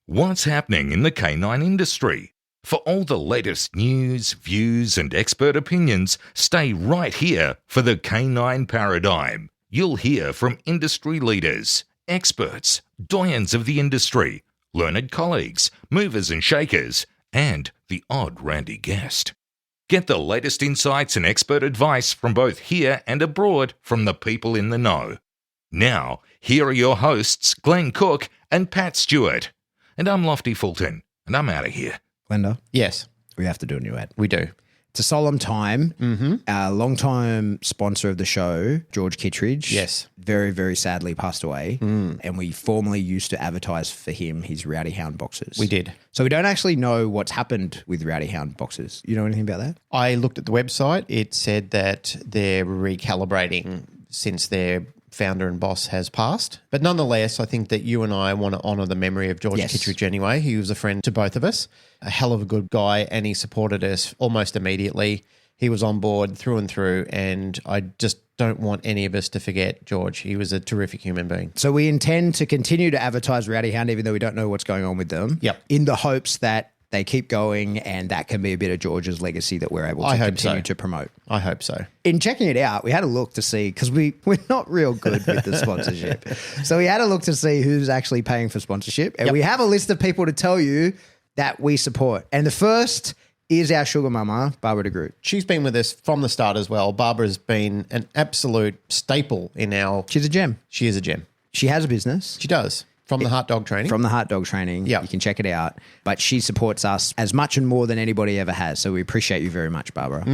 What's happening in the canine industry? For all the latest news, views, and expert opinions, stay right here for the Canine Paradigm. You'll hear from industry leaders, experts, doyens of the industry, learned colleagues, movers and shakers, and the odd randy guest. Get the latest insights and expert advice from both here and abroad from the people in the know. Now, here are your hosts, Glenn Cook and Pat Stewart. And I'm Lofty Fulton, and I'm out of here. Glenda? Yes. We have to do a new ad. We do. It's a solemn time. Our long-time sponsor of the show, George Kittredge, Yes. very, very sadly passed away. And we formerly used to advertise for him his Rowdy Hound boxes. We did. So we don't actually know what's happened with Rowdy Hound boxes. You know anything about that? I looked at the website. It said that they're recalibrating since their founder and boss has passed. But nonetheless, I think that you and I want to honour the memory of George Kittredge anyway. He was a friend to both of us, a hell of a good guy, and he supported us almost immediately. He was on board through and through, and I just don't want any of us to forget George. He was a terrific human being. So we intend to continue to advertise Rowdy Hound, even though we don't know what's going on with them. Yep. In the hopes that they keep going, and that can be a bit of George's legacy that we're able to continue to promote. I hope so. In checking it out, we had a look to see, because we're not real good with the sponsorship. So we had a look to see who's actually paying for sponsorship. And we have a list of people to tell you that we support. And the first is our sugar mama, Barbara de Groot. She's been with us from the start as well. Barbara's been an absolute staple in our... She's a gem. She is a gem. She has a business. She does. From the Heart Dog Training. From the Heart Dog Training. Yeah. You can check it out. But she supports us as much and more than anybody ever has. So we appreciate you very much, Barbara.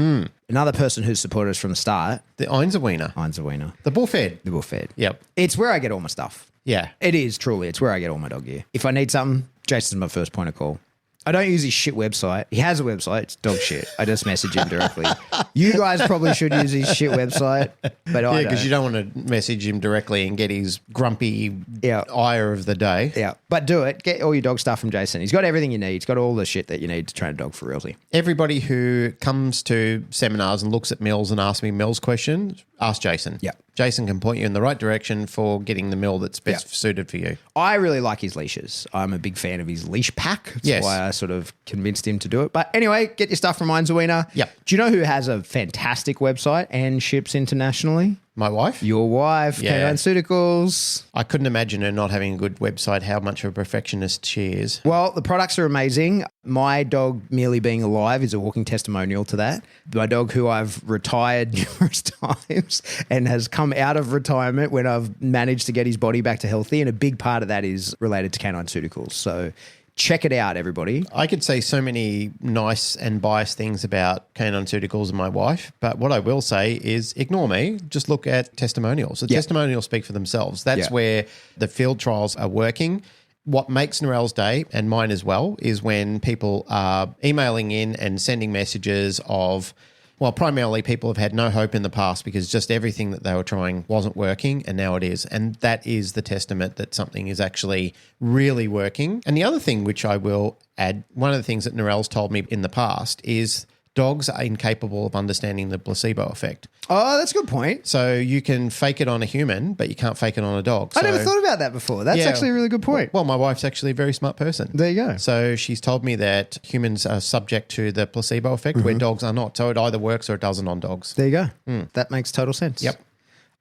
Another person who's supported us from the start. The Einzelwiener. Einzelwiener. The Bullfed. The Bullfed. Yep. It's where I get all my stuff. Yeah. It is, truly. It's where I get all my dog gear. If I need something, Jason's my first point of call. I don't use his shit website. He has a website. It's dog shit. I just message him directly. You guys probably should use his shit website, but I don't. Yeah, because you don't want to message him directly and get his grumpy ire of the day. Yeah, but do it. Get all your dog stuff from Jason. He's got everything you need. He's got all the shit that you need to train a dog for realty. Everybody who comes to seminars and looks at meals and asks me meals questions, ask Jason. Yeah. Jason can point you in the right direction for getting the meal that's best suited for you. I really like his leashes. I'm a big fan of his leash pack. That's why I sort of convinced him to do it. But anyway, get your stuff from Einzelwiener. Yep. Do you know who has a fantastic website and ships internationally? My wife? Your wife, Yeah. Canine Pharmaceuticals. I couldn't imagine her not having a good website, how much of a perfectionist she is. Well, the products are amazing. My dog merely being alive is a walking testimonial to that. My dog, who I've retired numerous times and has come out of retirement when I've managed to get his body back to healthy, and a big part of that is related to Canine Pharmaceuticals. So check it out, everybody. I could say so many nice and biased things about Canine Pharmaceuticals and my wife, but what I will say is ignore me. Just look at testimonials. The testimonials speak for themselves. That's where the field trials are working. What makes Narelle's day, and mine as well, is when people are emailing in and sending messages of, well, primarily people have had no hope in the past because just everything that they were trying wasn't working, and now it is. And that is the testament that something is actually really working. And the other thing which I will add, one of the things that Narelle's told me in the past is dogs are incapable of understanding the placebo effect. Oh, that's a good point. So you can fake it on a human, but you can't fake it on a dog. I never thought about that before. That's actually a really good point. Well, my wife's actually a very smart person. There you go. So she's told me that humans are subject to the placebo effect where dogs are not. So it either works or it doesn't on dogs. There you go. That makes total sense. Yep.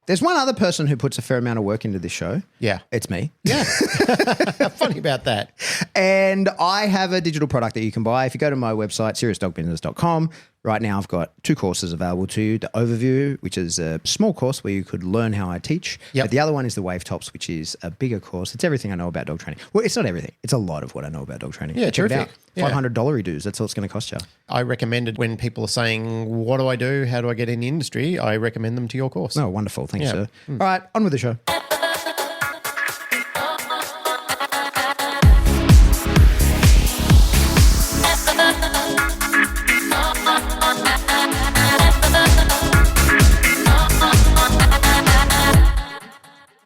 There's one other person who puts a fair amount of work into this show. Yeah. It's me. Yeah. Funny about that. And I have a digital product that you can buy. If you go to my website, seriousdogbusiness.com, right now I've got 2 courses available to you. The Overview, which is a small course where you could learn how I teach. Yep. But the other one is the Wave Tops, which is a bigger course. It's everything I know about dog training. Well, it's not everything. It's a lot of what I know about dog training. Yeah, Check it terrific. out. Yeah. $500 dues. That's all it's going to cost you. I recommend it when people are saying, what do I do? How do I get in the industry? I recommend them to your course. Oh, wonderful. Thanks, Yeah. sir. All right, on with the show.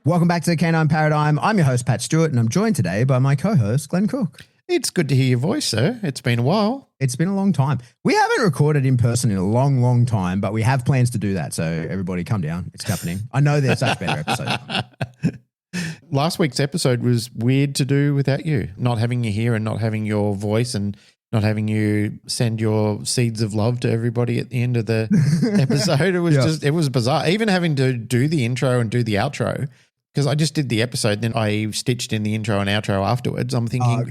Welcome back to the Canine Paradigm. I'm your host, Pat Stewart, and I'm joined today by my co-host, Glenn Cook. It's good to hear your voice, sir. It's been a while. It's been a long time. We haven't recorded in person in a long, long time, but we have plans to do that. So everybody come down. It's happening. I know there's such better episodes. last week's episode was weird to do without you, not having you here and not having your voice and not having you send your seeds of love to everybody at the end of the episode. It was it was bizarre. Even having to do the intro and do the outro, because I just did the episode, then I stitched in the intro and outro afterwards. I'm thinking,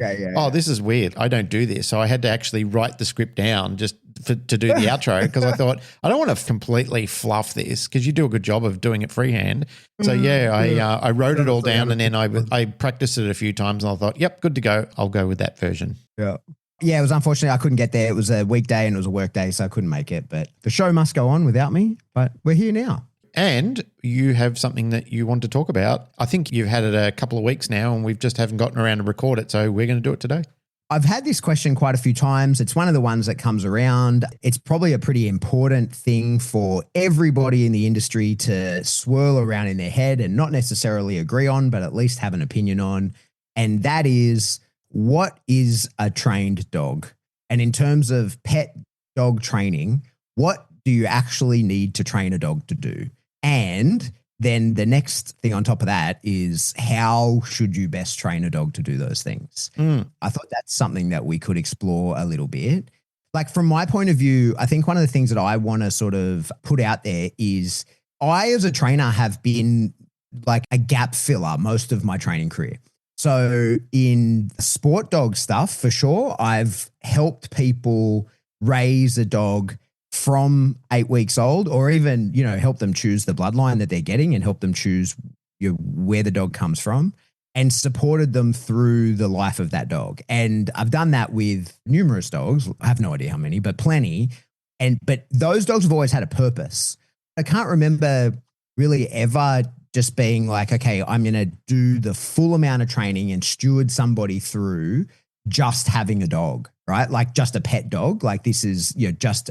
this is weird. I don't do this. So I had to actually write the script down just to do the outro, because I thought, I don't want to completely fluff this, because you do a good job of doing it freehand. So I wrote it all down, and then I practiced it a few times, and I thought, yep, good to go. I'll go with that version. Yeah. Yeah, it was unfortunate I couldn't get there. It was a weekday and it was a work day, so I couldn't make it. But the show must go on without me. But we're here now. And you have something that you want to talk about. I think you've had it a couple of weeks now and we just haven't gotten around to record it. So we're going to do it today. I've had this question quite a few times. It's one of the ones that comes around. It's probably a pretty important thing for everybody in the industry to swirl around in their head and not necessarily agree on, but at least have an opinion on. And that is, what is a trained dog? And in terms of pet dog training, what do you actually need to train a dog to do? And then the next thing on top of that is, how should you best train a dog to do those things? I thought that's something that we could explore a little bit. Like, from my point of view, I think one of the things that I want to sort of put out there is, I as a trainer have been like a gap filler most of my training career. So in sport dog stuff, for sure, I've helped people raise a dog from 8 weeks old, or even, help them choose the bloodline that they're getting and help them choose where the dog comes from, and supported them through the life of that dog. And I've done that with numerous dogs. I have no idea how many, but plenty. But those dogs have always had a purpose. I can't remember really ever just being like, okay, I'm going to do the full amount of training and steward somebody through just having a dog, right? Like just a pet dog. Like, this is, just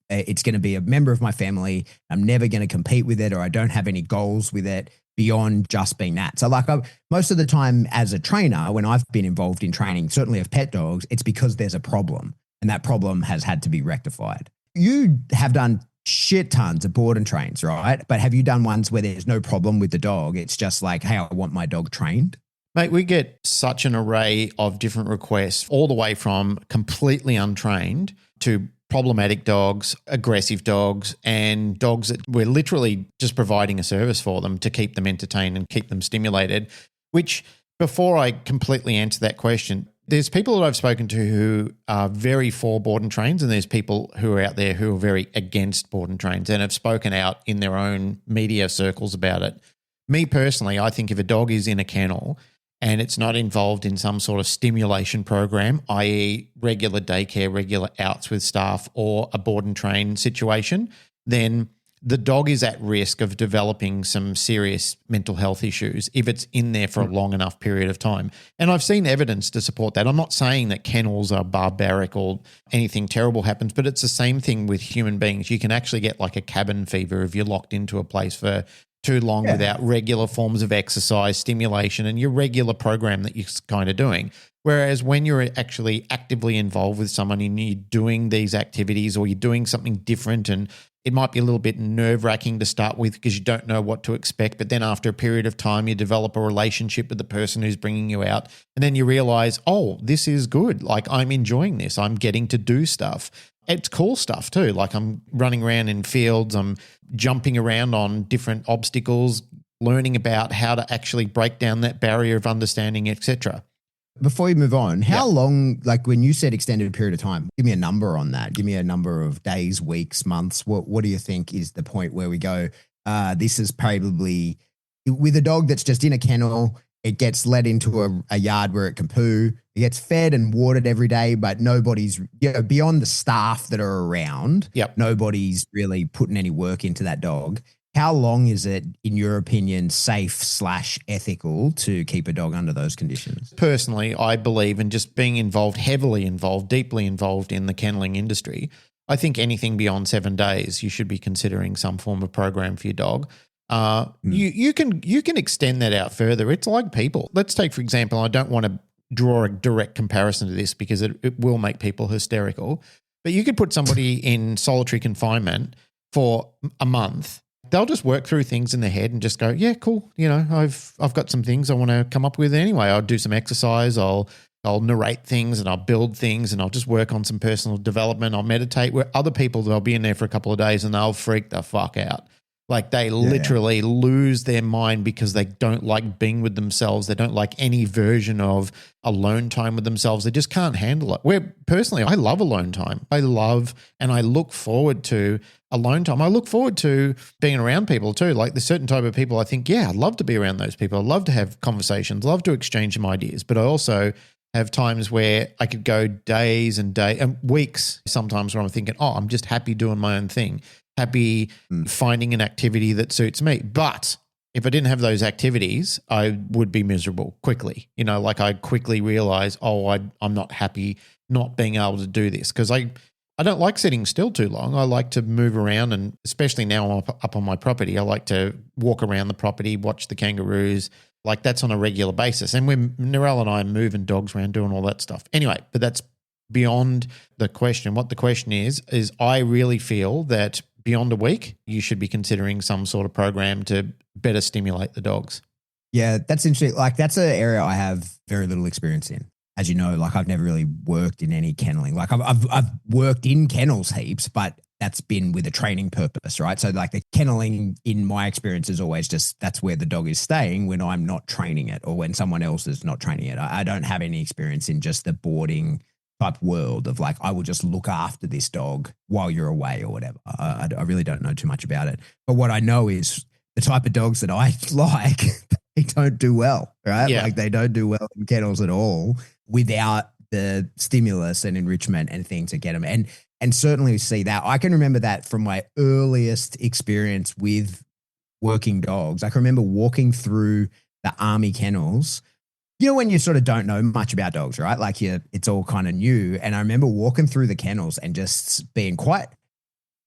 it's going to be a member of my family. I'm never going to compete with it, or I don't have any goals with it beyond just being that. So like, most of the time as a trainer, when I've been involved in training, certainly of pet dogs, it's because there's a problem, and that problem has had to be rectified. You have done shit tons of board and trains, right? But have you done ones where there's no problem with the dog? It's just like, hey, I want my dog trained. Mate, we get such an array of different requests, all the way from completely untrained to problematic dogs, aggressive dogs, and dogs that we're literally just providing a service for them to keep them entertained and keep them stimulated. Which, before I completely answer that question, there's people that I've spoken to who are very for board and trains, and there's people who are out there who are very against board and trains and have spoken out in their own media circles about it. Me personally, I think if a dog is in a kennel and it's not involved in some sort of stimulation program, i.e. regular daycare, regular outs with staff, or a board and train situation, then the dog is at risk of developing some serious mental health issues if it's in there for a long enough period of time. And I've seen evidence to support that. I'm not saying that kennels are barbaric or anything terrible happens, but it's the same thing with human beings. You can actually get like a cabin fever if you're locked into a place for too long without regular forms of exercise, stimulation, and your regular program that you're kind of doing. Whereas when you're actually actively involved with someone and you're doing these activities, or you're doing something different, and it might be a little bit nerve-wracking to start with because you don't know what to expect, but then after a period of time you develop a relationship with the person who's bringing you out, and then you realize, oh, this is good. Like, I'm enjoying this. I'm getting to do stuff. It's cool stuff too. Like, I'm running around in fields, I'm jumping around on different obstacles, learning about how to actually break down that barrier of understanding, etc. Before you move on, how long, like when you said extended period of time, give me a number on that. Give me a number of days, weeks, months. What do you think is the point where we go, this is probably, with a dog that's just in a kennel, it gets led into a yard where it can poo. It gets fed and watered every day, but nobody's, beyond the staff that are around, nobody's really putting any work into that dog. How long is it, in your opinion, safe/ethical to keep a dog under those conditions? Personally, I believe in just being involved, heavily involved, deeply involved in the kenneling industry. I think anything beyond 7 days, you should be considering some form of program for your dog. You can extend that out further. It's like people. Let's take, for example, I don't want to draw a direct comparison to this because it will make people hysterical, but you could put somebody in solitary confinement for a month they'll just work through things in their head and just go, yeah, cool. You know, I've got some things I want to come up with anyway. I'll do some exercise. I'll narrate things and I'll build things and I'll just work on some personal development. I'll meditate. Where other people, they'll be in there for a couple of days and they'll freak the fuck out. Like they literally lose their mind because they don't like being with themselves. They don't like any version of alone time with themselves. They just can't handle it. Where personally, I love alone time. I love and I look forward to alone time. I look forward to being around people too. Like there's certain type of people I think, yeah, I'd love to be around those people. I'd love to have conversations, love to exchange some ideas. But I also have times where I could go days and weeks sometimes where I'm thinking, oh, I'm just happy doing my own thing. Happy finding an activity that suits me. But if I didn't have those activities, I would be miserable quickly. You know, like I quickly realize, oh, I'm not happy not being able to do this because I don't like sitting still too long. I like to move around and especially now I'm up on my property, I like to walk around the property, watch the kangaroos. Like that's on a regular basis. And when Narelle and I are moving dogs around doing all that stuff. Anyway, but that's beyond the question. What the question is I really feel that beyond a week, you should be considering some sort of program to better stimulate the dogs. Yeah, that's interesting. Like that's an area I have very little experience in. As you know, like I've never really worked in any kenneling. Like I've worked in kennels heaps, but that's been with a training purpose, right? So like the kenneling in my experience is always just that's where the dog is staying when I'm not training it or when someone else is not training it. I don't have any experience in just the boarding type world of like, I will just look after this dog while you're away or whatever. I really don't know too much about it. But what I know is the type of dogs that I like, they don't do well, right? Yeah. Like they don't do well in kennels at all without the stimulus and enrichment and things that get them. And certainly see that. I can remember that from my earliest experience with working dogs. I can remember walking through the army kennels. You know, when you sort of don't know much about dogs, right? Like it's all kind of new. And I remember walking through the kennels and just being quite,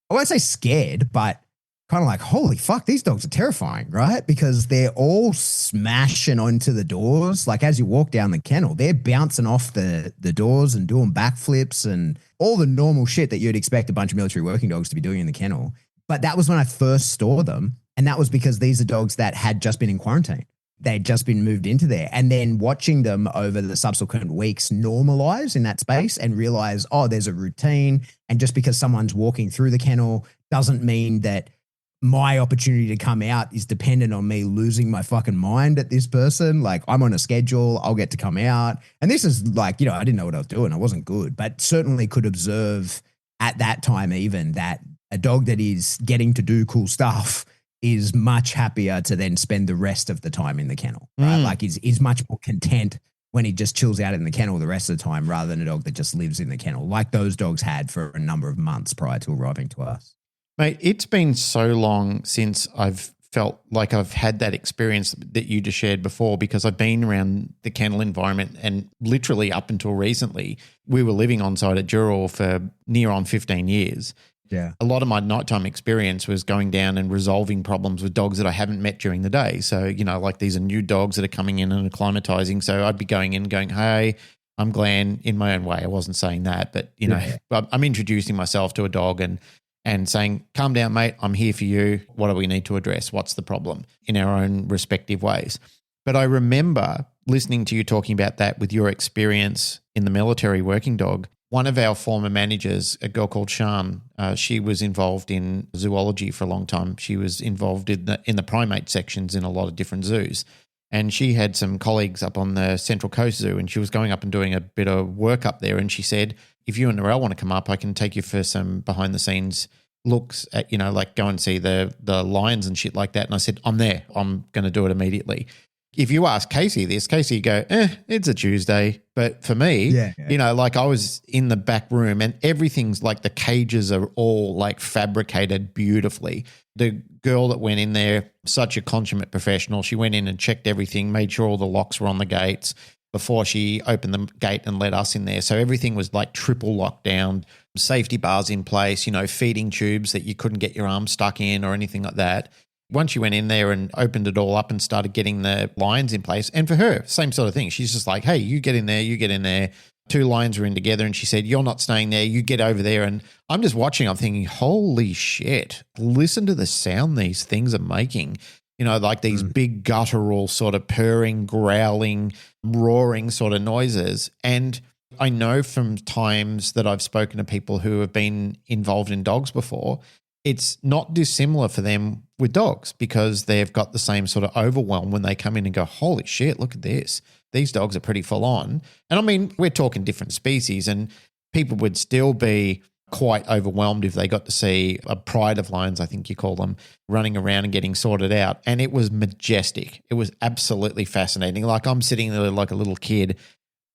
I won't say scared, but kind of like, holy fuck, these dogs are terrifying, right? Because they're all smashing onto the doors. Like as you walk down the kennel, they're bouncing off the doors and doing backflips and all the normal shit that you'd expect a bunch of military working dogs to be doing in the kennel. But that was when I first saw them. And that was because these are dogs that had just been in quarantine. They'd just been moved into there. And then watching them over the subsequent weeks normalize in that space and realize, oh, there's a routine. And just because someone's walking through the kennel doesn't mean that my opportunity to come out is dependent on me losing my fucking mind at this person. Like I'm on a schedule, I'll get to come out. And this is like, you know, I didn't know what I was doing. I wasn't good, but certainly could observe at that time even that a dog that is getting to do cool stuff is much happier to then spend the rest of the time in the kennel, right? Like he's much more content when he just chills out in the kennel the rest of the time rather than a dog that just lives in the kennel like those dogs had for a number of months prior to arriving to us. Mate, it's been so long since I've felt like I've had that experience that you just shared before because I've been around the kennel environment and literally up until recently, we were living on site at Dural for near on 15 years. Yeah. A lot of my nighttime experience was going down and resolving problems with dogs that I haven't met during the day. So, you know, like these are new dogs that are coming in and acclimatizing. So I'd be going in going, hey, I'm Glenn in my own way. I wasn't saying that, but, you know, I'm introducing myself to a dog and saying, calm down, mate, I'm here for you. What do we need to address? What's the problem in our own respective ways? But I remember listening to you talking about that with your experience in the military working dog. One of our former managers, a girl called Shan, she was involved in zoology for a long time. She was involved in the primate sections in a lot of different zoos. And she had some colleagues up on the Central Coast Zoo and she was going up and doing a bit of work up there. And she said, if you and Narelle want to come up, I can take you for some behind the scenes looks at, you know, like go and see the lions and shit like that. And I said, I'm there. I'm going to do it immediately. If you ask Casey this, Casey would go, it's a Tuesday. But for me, you know, like I was in the back room and everything's like the cages are all like fabricated beautifully. The girl that went in there, such a consummate professional, she went in and checked everything, made sure all the locks were on the gates before she opened the gate and let us in there. So everything was like triple locked down, safety bars in place, you know, feeding tubes that you couldn't get your arm stuck in or anything like that. Once you went in there and opened it all up and started getting the lines in place, and for her, same sort of thing. She's just like, hey, you get in there, two lions were in together and she said, you're not staying there, you get over there. And I'm just watching, I'm thinking, holy shit, listen to the sound these things are making. Like these big guttural sort of purring, growling, roaring sort of noises. And I know from times that I've spoken to people who have been involved in dogs before, it's not dissimilar for them with dogs because they've got the same sort of overwhelm when they come in and go, holy shit, look at this. These dogs are pretty full on. And I mean, we're talking different species and people would still be quite overwhelmed if they got to see a pride of lions, I think you call them, running around and getting sorted out. And it was majestic. It was absolutely fascinating. Like I'm sitting there like a little kid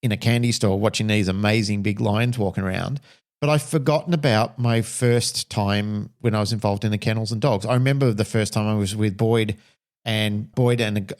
in a candy store watching these amazing big lions walking around. But I've forgotten about my first time when I was involved in the kennels and dogs. I remember the first time I was with Boyd and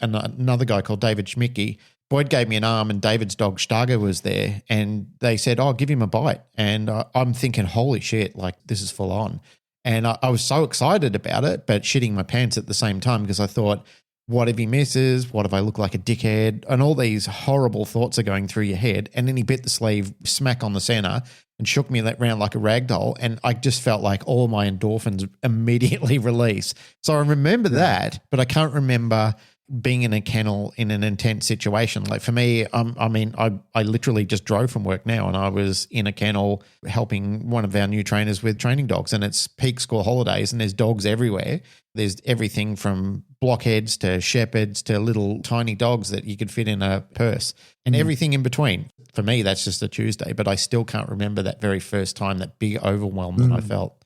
another guy called David Schmicke. Boyd gave me an arm and David's dog Starga was there and they said, oh, give him a bite. And I'm thinking, holy shit, like this is full on. And I was so excited about it, but shitting my pants at the same time because I thought, what if he misses? What if I look like a dickhead? And all these horrible thoughts are going through your head. And then he bit the sleeve smack on the center and shook me around like a rag doll. And I just felt like all my endorphins immediately release. So I remember that, but I can't remember being in a kennel in an intense situation. Like for me, I literally just drove from work now and I was in a kennel helping one of our new trainers with training dogs, and it's peak school holidays and there's dogs everywhere. There's everything from blockheads to shepherds to little tiny dogs that you could fit in a purse and everything in between. For me, that's just a Tuesday, but I still can't remember that very first time, that big overwhelm that I felt.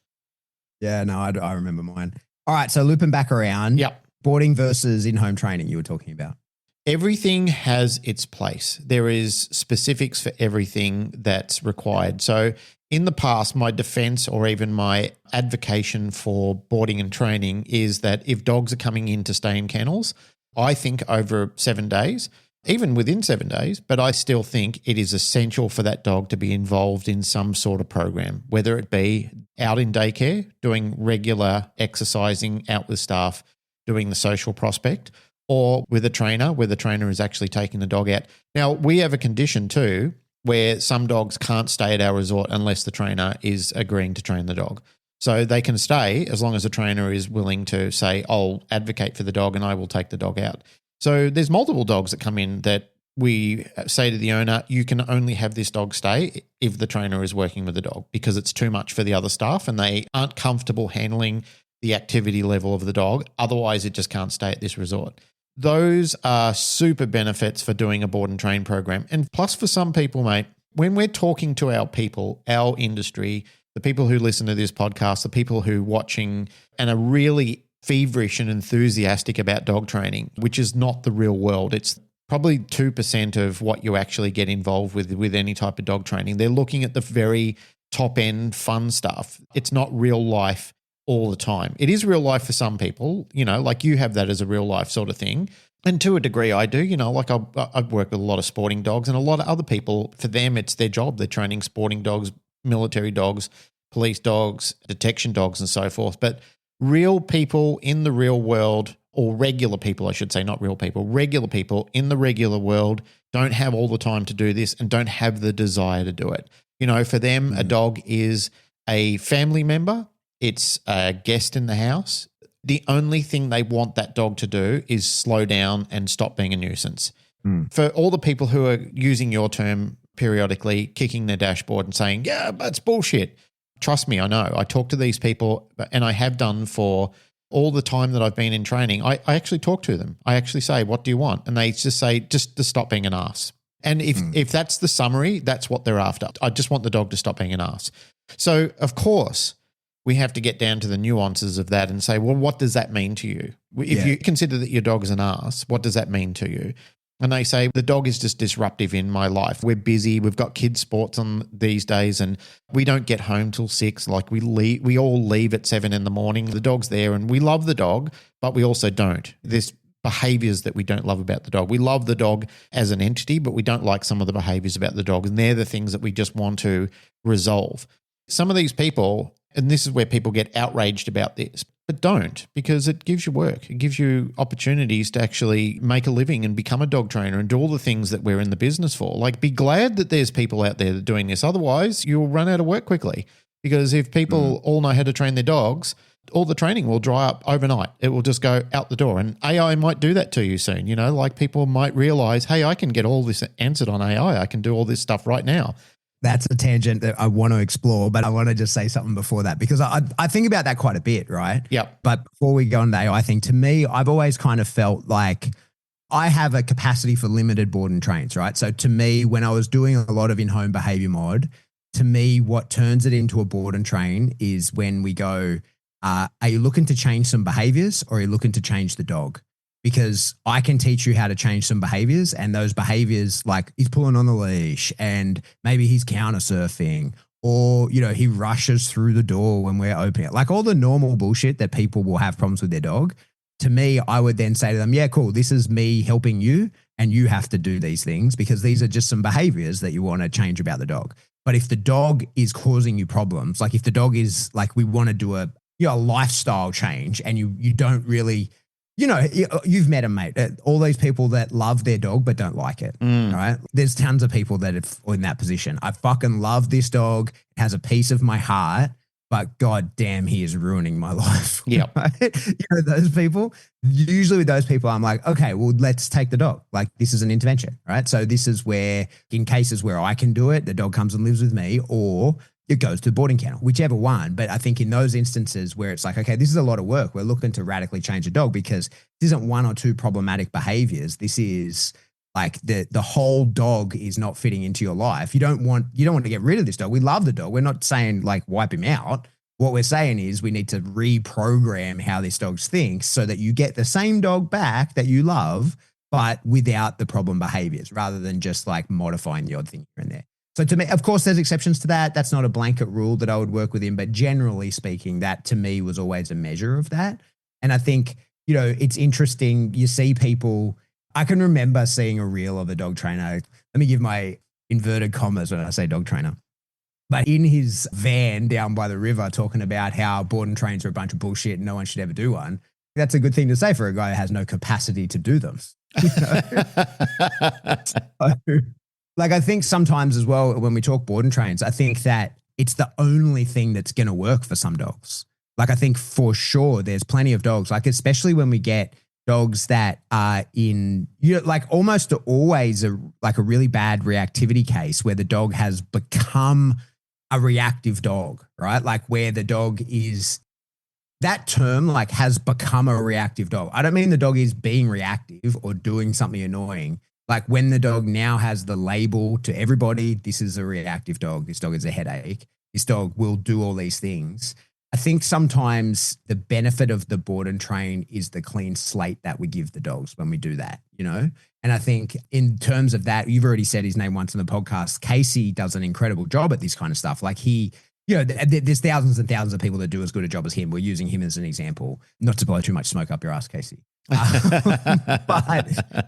Yeah, no, I remember mine. All right, so looping back around. Yep. Boarding versus in-home training you were talking about. Everything has its place. There is specifics for everything that's required. So in the past, my defense or even my advocation for boarding and training is that if dogs are coming in to stay in kennels, I think over 7 days, even within 7 days, but I still think it is essential for that dog to be involved in some sort of program, whether it be out in daycare, doing regular exercising out with staff, doing the social prospect, or with a trainer where the trainer is actually taking the dog out. Now, we have a condition too where some dogs can't stay at our resort unless the trainer is agreeing to train the dog. So they can stay as long as the trainer is willing to say, I'll advocate for the dog and I will take the dog out. So there's multiple dogs that come in that we say to the owner, you can only have this dog stay if the trainer is working with the dog because it's too much for the other staff and they aren't comfortable handling the activity level of the dog. Otherwise, it just can't stay at this resort. Those are super benefits for doing a board and train program. And plus for some people, mate, when we're talking to our people, our industry, the people who listen to this podcast, the people who are watching and are really feverish and enthusiastic about dog training, which is not the real world. It's probably 2% of what you actually get involved with any type of dog training. They're looking at the very top end fun stuff. It's not real life all the time. It is real life for some people, like you have that as a real life sort of thing. And to a degree I do, like I've worked with a lot of sporting dogs and a lot of other people, for them, it's their job. They're training sporting dogs, military dogs, police dogs, detection dogs and so forth. But real people in the real world, or regular people, I should say, not real people, regular people in the regular world don't have all the time to do this and don't have the desire to do it. For them, a dog is a family member. It's a guest in the house. The only thing they want that dog to do is slow down and stop being a nuisance. For all the people who are using your term periodically, kicking their dashboard and saying, yeah, that's bullshit. Trust me, I know. I talk to these people and I have done for all the time that I've been in training. I actually talk to them. I actually say, what do you want? And they just say, just to stop being an ass. And if that's the summary, that's what they're after. I just want the dog to stop being an ass. So, of course, we have to get down to the nuances of that and say, well, what does that mean to you? If you consider that your dog is an ass, what does that mean to you? And they say, the dog is just disruptive in my life. We're busy. We've got kids' sports on these days and we don't get home till 6. Like we all leave at 7 in the morning. The dog's there and we love the dog, but we also don't. There's behaviors that we don't love about the dog. We love the dog as an entity, but we don't like some of the behaviors about the dog. And they're the things that we just want to resolve. Some of these people, and this is where people get outraged about this, but don't, because it gives you work. It gives you opportunities to actually make a living and become a dog trainer and do all the things that we're in the business for. Like, be glad that there's people out there that are doing this. Otherwise, you'll run out of work quickly, because if people all know how to train their dogs, all the training will dry up overnight. It will just go out the door, and AI might do that to you soon. You know, like, people might realize, hey, I can get all this answered on AI. I can do all this stuff right now. That's a tangent that I want to explore, but I want to just say something before that, because I think about that quite a bit, right? Yep. But before we go on the AI thing, to me, I've always kind of felt like I have a capacity for limited board and trains, right? So to me, when I was doing a lot of in-home behavior mod, to me, what turns it into a board and train is when we go, are you looking to change some behaviors, or are you looking to change the dog? Because I can teach you how to change some behaviors, and those behaviors, like he's pulling on the leash and maybe he's counter surfing, or, you know, he rushes through the door when we're opening it, like all the normal bullshit that people will have problems with their dog. To me, I would then say to them, yeah, cool. This is me helping you, and you have to do these things because these are just some behaviors that you want to change about the dog. But if the dog is causing you problems, like if the dog is like, we want to do a lifestyle change, and you don't really, you know, you've met them, mate. All these people that love their dog but don't like it, right? There's tons of people that are in that position. I fucking love this dog. It has a piece of my heart, but God damn, he is ruining my life. Yeah. Right? You know, those people, usually with those people, I'm like, okay, well, let's take the dog. Like, this is an intervention, right? So this is where, in cases where I can do it, the dog comes and lives with me, or it goes to the boarding kennel, whichever one. But I think in those instances where it's like, okay, this is a lot of work. We're looking to radically change a dog, because this isn't one or two problematic behaviors. This is like the whole dog is not fitting into your life. You don't want to get rid of this dog. We love the dog. We're not saying like wipe him out. What we're saying is we need to reprogram how this dog thinks so that you get the same dog back that you love, but without the problem behaviors, rather than just like modifying the odd thing here and there. So to me, of course, there's exceptions to that. That's not a blanket rule that I would work with him, but generally speaking, that to me was always a measure of that. And I think, you know, it's interesting. You see people, I can remember seeing a reel of a dog trainer. Let me give my inverted commas when I say dog trainer. But in his van down by the river, talking about how board and trains are a bunch of bullshit and no one should ever do one. That's a good thing to say for a guy who has no capacity to do them. You know? Like, I think sometimes as well, when we talk board and trains, I think that it's the only thing that's going to work for some dogs. Like, I think for sure there's plenty of dogs, like especially when we get dogs that are in, you know, like almost always a really bad reactivity case where the dog has become a reactive dog, right? Like where the dog is, that term like has become a reactive dog. I don't mean the dog is being reactive or doing something annoying. Like when the dog now has the label to everybody, this is a reactive dog. This dog is a headache. This dog will do all these things. I think sometimes the benefit of the board and train is the clean slate that we give the dogs when we do that, you know? And I think in terms of that, you've already said his name once in the podcast. Casey does an incredible job at this kind of stuff. Like he, you know, there's thousands and thousands of people that do as good a job as him. We're using him as an example, not to blow too much smoke up your ass, Casey.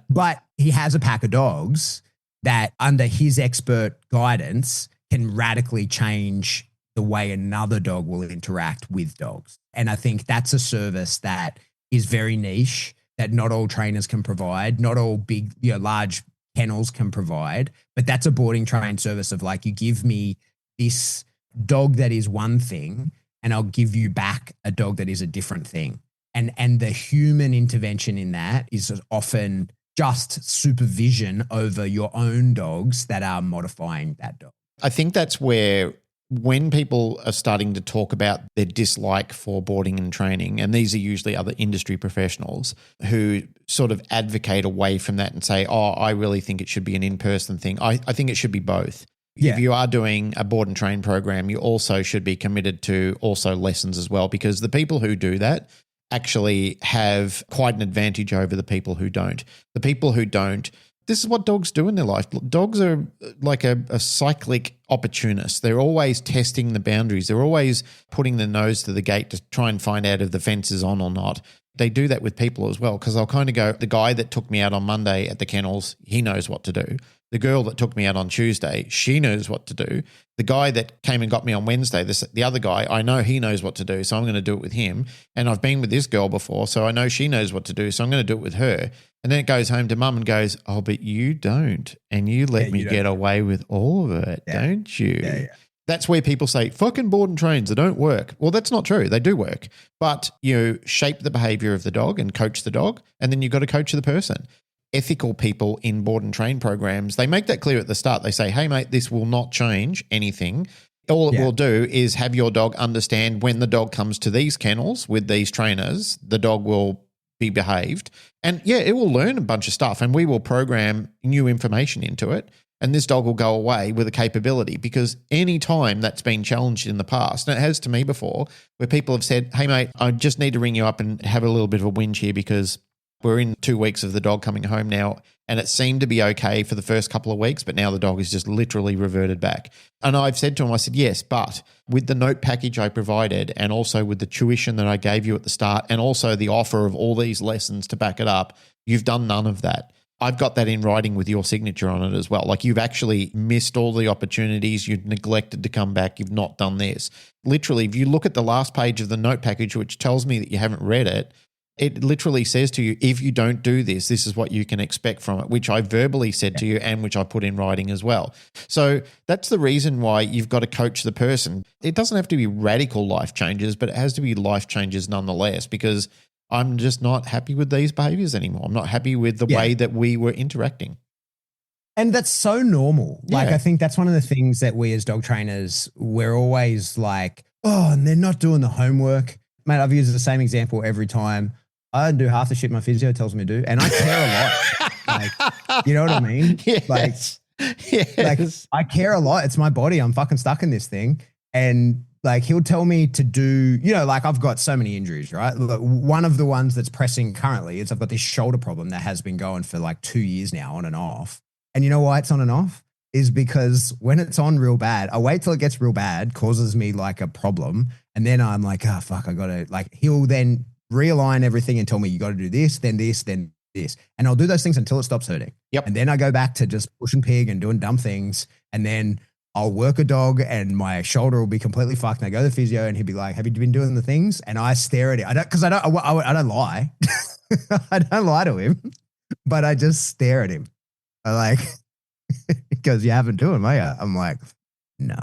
But he has a pack of dogs that under his expert guidance can radically change the way another dog will interact with dogs. And I think that's a service that is very niche, that not all trainers can provide, not all big, you know, large kennels can provide, but that's a boarding train service of like, you give me this dog that is one thing and I'll give you back a dog that is a different thing. And the human intervention in that is often just supervision over your own dogs that are modifying that dog. I think that's where, when people are starting to talk about their dislike for boarding and training, and these are usually other industry professionals who sort of advocate away from that and say, oh, I really think it should be an in-person thing. I think it should be both. Yeah. If you are doing a board and train program, you also should be committed to also lessons as well, because the people who do that actually have quite an advantage over the people who don't. The people who don't, this is what dogs do in their life. Dogs are like a cyclic opportunist. They're always testing the boundaries. They're always putting their nose to the gate to try and find out if the fence is on or not. They do that with people as well, because they'll kind of go, the guy that took me out on Monday at the kennels, he knows what to do. The girl that took me out on Tuesday, she knows what to do. The guy that came and got me on Wednesday, the other guy, I know he knows what to do, so I'm going to do it with him. And I've been with this girl before, so I know she knows what to do, so I'm going to do it with her. And then it goes home to mum and goes, oh, but you don't. And you let me get away with all of it, don't you? Yeah. That's where people say, fucking board and trains, they don't work. Well, that's not true. They do work. But you shape the behavior of the dog and coach the dog, and then you've got to coach the person. Ethical people in board and train programs, they make that clear at the start. They say, hey, mate, this will not change anything. All it will do is have your dog understand when the dog comes to these kennels with these trainers, the dog will be behaved. And it will learn a bunch of stuff, and we will program new information into it. And this dog will go away with a capability, because any time that's been challenged in the past, and it has to me before, where people have said, hey, mate, I just need to ring you up and have a little bit of a whinge here because we're in 2 weeks of the dog coming home now, and it seemed to be okay for the first couple of weeks, but now the dog is just literally reverted back. And I've said to him, I said, yes, but with the note package I provided, and also with the tuition that I gave you at the start, and also the offer of all these lessons to back it up, you've done none of that. I've got that in writing with your signature on it as well. Like, you've actually missed all the opportunities. You've neglected to come back. You've not done this. Literally, if you look at the last page of the note package, which tells me that you haven't read it, it literally says to you, if you don't do this, this is what you can expect from it, which I verbally said to you and which I put in writing as well. So that's the reason why you've got to coach the person. It doesn't have to be radical life changes, but it has to be life changes nonetheless, because I'm just not happy with these behaviors anymore. I'm not happy with the way that we were interacting. And that's so normal. Like, I think that's one of the things that we as dog trainers, we're always like, oh, and they're not doing the homework. Mate, I've used the same example every time. I don't do half the shit my physio tells me to do, and I care a lot. Like, you know what I mean? Yes. Like, I care a lot. It's my body. I'm fucking stuck in this thing. And like, he'll tell me to do, like, I've got so many injuries, right? Look, one of the ones that's pressing currently is I've got this shoulder problem that has been going for like 2 years now, on and off. And you know why it's on and off? Is because when it's on real bad, I wait till it gets real bad, causes me like a problem. And then I'm like, oh, fuck, I got to, like, he'll then realign everything and tell me, you got to do this, then this, then this. And I'll do those things until it stops hurting. Yep. And then I go back to just pushing pig and doing dumb things. And then I'll work a dog and my shoulder will be completely fucked. And I go to the physio and he'll be like, have you been doing the things? And I stare at it. I don't lie. I don't lie to him, but I just stare at him. I like, he goes, you haven't doing, mate. I'm like, no.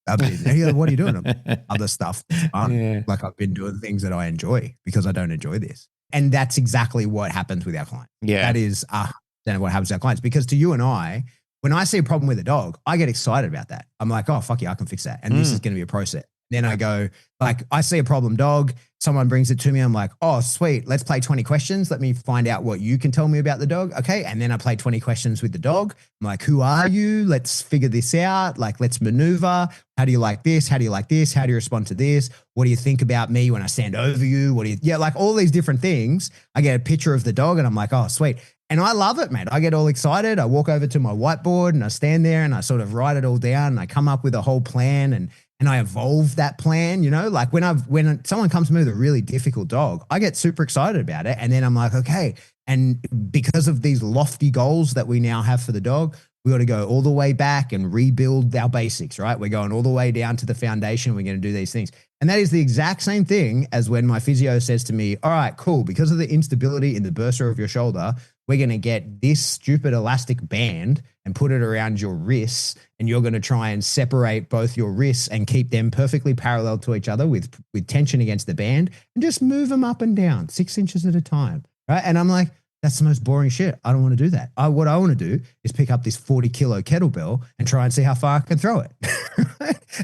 I've been, what are you doing? Other stuff. Like, I've been doing things that I enjoy because I don't enjoy this. And that's exactly what happens with our clients. Yeah. That is what happens with our clients. Because to you and I, when I see a problem with a dog, I get excited about that. I'm like, oh, fuck yeah, I can fix that. And this is going to be a process. Then I go, like, I see a problem dog, someone brings it to me. I'm like, oh, sweet. Let's play 20 questions. Let me find out what you can tell me about the dog. Okay. And then I play 20 questions with the dog. I'm like, who are you? Let's figure this out. Like, let's maneuver. How do you like this? How do you like this? How do you respond to this? What do you think about me when I stand over you? Like all these different things. I get a picture of the dog and I'm like, oh, sweet. And I love it, man. I get all excited. I walk over to my whiteboard and I stand there and I sort of write it all down and I come up with a whole plan and I evolve that plan, like when someone comes to me with a really difficult dog, I get super excited about it. And then I'm like, okay. And because of these lofty goals that we now have for the dog, we got to go all the way back and rebuild our basics, right? We're going all the way down to the foundation. We're going to do these things. And that is the exact same thing as when my physio says to me, all right, cool. Because of the instability in the bursa of your shoulder, we're going to get this stupid elastic band and put it around your wrists. And you're going to try and separate both your wrists and keep them perfectly parallel to each other with tension against the band and just move them up and down 6 inches at a time. Right. And I'm like, that's the most boring shit. I don't want to do that. What I want to do is pick up this 40 kilo kettlebell and try and see how far I can throw it.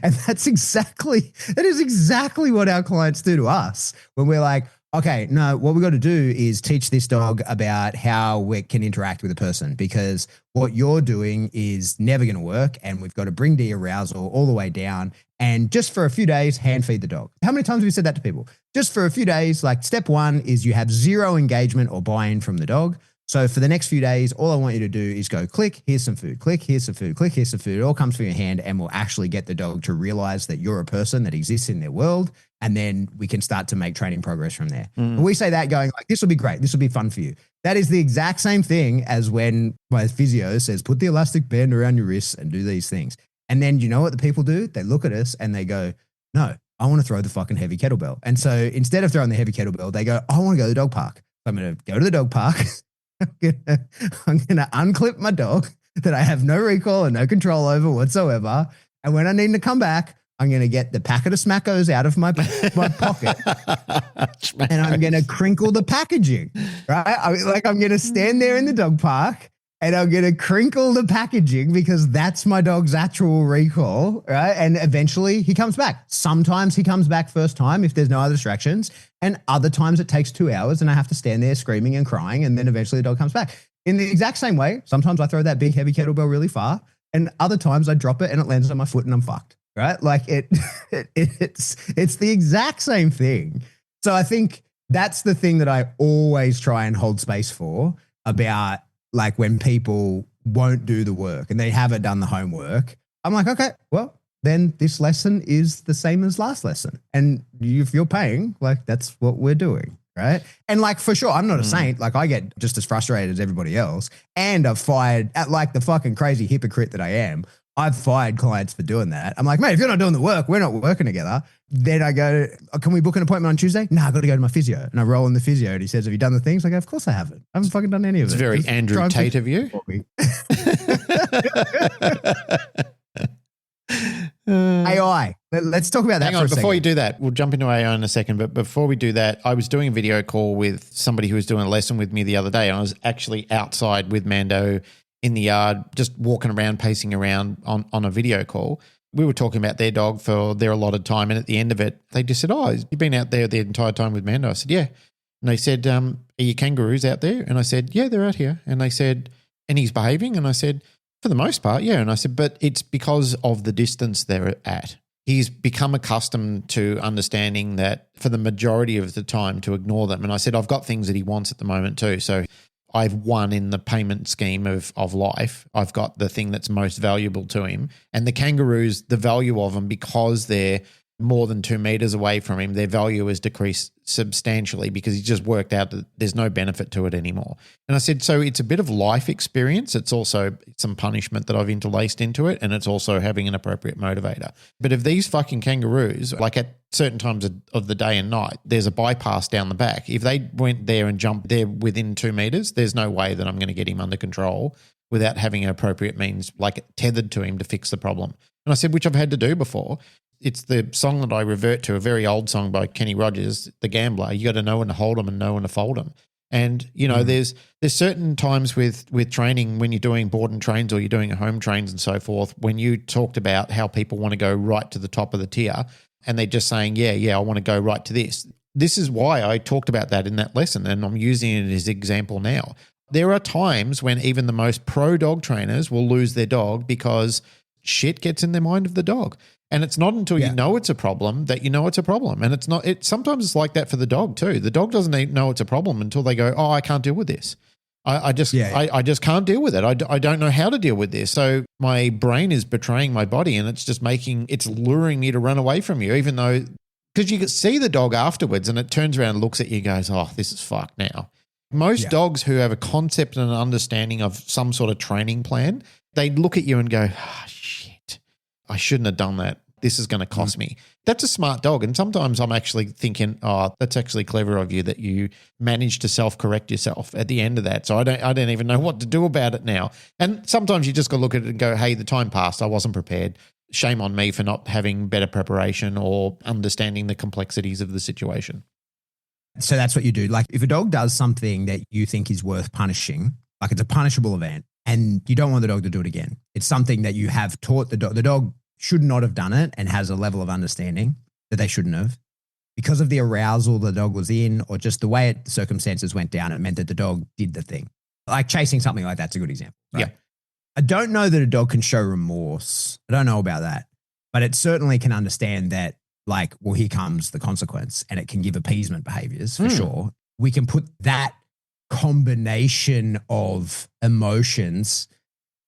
And that is exactly what our clients do to us when we're like, okay, no, what we got to do is teach this dog about how we can interact with a person, because what you're doing is never going to work. And we've got to bring de-arousal all the way down. And just for a few days, hand feed the dog. How many times have we said that to people? Just for a few days, like step one is you have zero engagement or buy-in from the dog. So for the next few days, all I want you to do is go click, here's some food, click, here's some food, click, here's some food. It all comes from your hand and will actually get the dog to realize that you're a person that exists in their world. And then we can start to make training progress from there. And we say that going like, this will be great. This will be fun for you. That is the exact same thing as when my physio says, put the elastic band around your wrists and do these things. And then you know what the people do? They look at us and they go, no, I want to throw the fucking heavy kettlebell. And so instead of throwing the heavy kettlebell, they go, I want to go to the dog park. So I'm going to go to the dog park. I'm gonna unclip my dog that I have no recall and no control over whatsoever. And when I need to come back, I'm gonna get the packet of Smackos out of my pocket, and I'm gonna crinkle the packaging. Right? I'm gonna stand there in the dog park and I'm gonna crinkle the packaging because that's my dog's actual recall, right? And eventually he comes back. Sometimes he comes back first time if there's no other distractions, and other times it takes 2 hours and I have to stand there screaming and crying, and then eventually the dog comes back. In the exact same way, sometimes I throw that big heavy kettlebell really far, and other times I drop it and it lands on my foot and I'm fucked, right? Like it's the exact same thing. So I think that's the thing that I always try and hold space for about, like, when people won't do the work and they haven't done the homework. I'm like, okay, well, then this lesson is the same as last lesson. And if you're paying, like, that's what we're doing, right? And like, for sure, I'm not a saint. Like, I get just as frustrated as everybody else. And I've fired, at like the fucking crazy hypocrite that I am, I've fired clients for doing that. I'm like, mate, if you're not doing the work, we're not working together. Then I go, oh, can we book an appointment on Tuesday? No, I've got to go to my physio. And I roll in the physio and he says, have you done the things? I go, of course I haven't. I haven't fucking done any of it. It's very Andrew Tate of you. AI. Let's talk about that. Hang on, before you do that, we'll jump into AI in a second. But before we do that, I was doing a video call with somebody who was doing a lesson with me the other day. And I was actually outside with Mando in the yard, just walking around, pacing around on a video call. We were talking about their dog for their allotted time. And at the end of it, they just said, oh, you've been out there the entire time with Mando? I said, yeah. And they said, are your kangaroos out there? And I said, yeah, they're out here. And they said, and he's behaving? And I said, for the most part, yeah. And I said, but it's because of the distance they're at. He's become accustomed to understanding that for the majority of the time to ignore them. And I said, I've got things that he wants at the moment too. So I've won in the payment scheme of life. I've got the thing that's most valuable to him. And the kangaroos, the value of them, because they're more than 2 meters away from him, their value has decreased substantially because he's just worked out that there's no benefit to it anymore. And I said, so it's a bit of life experience. It's also some punishment that I've interlaced into it. And it's also having an appropriate motivator. But if these fucking kangaroos, like at certain times of the day and night, there's a bypass down the back. If they went there and jumped there within 2 meters, there's no way that I'm going to get him under control without having an appropriate means, like tethered to him to fix the problem. And I said, which I've had to do before. It's the song that I revert to, a very old song by Kenny Rogers, The Gambler. You got to know when to hold them and know when to fold them. And, you know, there's certain times with training when you're doing board and trains or you're doing home trains and so forth, when you talked about how people want to go right to the top of the tier and they're just saying, yeah, I want to go right to this. This is why I talked about that in that lesson, and I'm using it as an example now. There are times when even the most pro dog trainers will lose their dog because shit gets in their mind of the dog. And it's not until you know it's a problem that you know it's a problem. And sometimes it's like that for the dog too. The dog doesn't even know it's a problem until they go, oh, I can't deal with this. I just can't deal with it. I don't know how to deal with this. So my brain is betraying my body and it's luring me to run away from you, even though, because you can see the dog afterwards and it turns around and looks at you and goes, oh, this is fucked now. Most dogs who have a concept and an understanding of some sort of training plan, they look at you and go, oh, shit, I shouldn't have done that. This is going to cost me. That's a smart dog. And sometimes I'm actually thinking, oh, that's actually clever of you that you managed to self-correct yourself at the end of that. So I don't even know what to do about it now. And sometimes you just got to look at it and go, hey, the time passed. I wasn't prepared. Shame on me for not having better preparation or understanding the complexities of the situation. So that's what you do. Like, if a dog does something that you think is worth punishing, like it's a punishable event, and you don't want the dog to do it again. It's something that you have taught the dog. The dog should not have done it and has a level of understanding that they shouldn't have. Because of the arousal the dog was in, or just the way the circumstances went down, it meant that the dog did the thing. Like chasing something like that's a good example. Right? Yeah. I don't know that a dog can show remorse. I don't know about that. But it certainly can understand that, like, well, here comes the consequence, and it can give appeasement behaviors for sure. We can put that combination of emotions,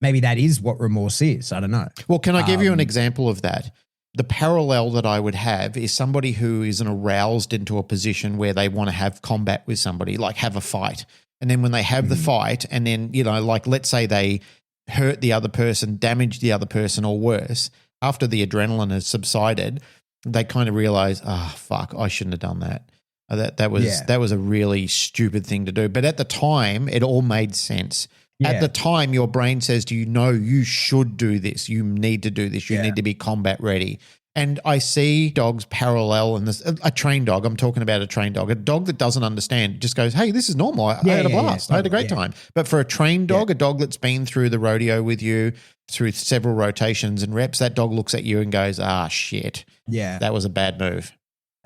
maybe that is what remorse is. I don't know. Well, can I give you an example of that? The parallel that I would have is somebody who is aroused into a position where they want to have combat with somebody, like have a fight. And then when they have the fight and then, like let's say they hurt the other person, damage the other person or worse, after the adrenaline has subsided, they kind of realize, fuck, I shouldn't have done that. That was a really stupid thing to do. But at the time, it all made sense. Yeah. At the time, your brain says to you, no, you should do this. You need to do this. You need to be combat ready. And I see dogs parallel in this. A trained dog, I'm talking about a trained dog. A dog that doesn't understand just goes, hey, this is normal. I had a blast. I had a great time. But for a trained dog, a dog that's been through the rodeo with you, through several rotations and reps, that dog looks at you and goes, shit. Yeah. That was a bad move.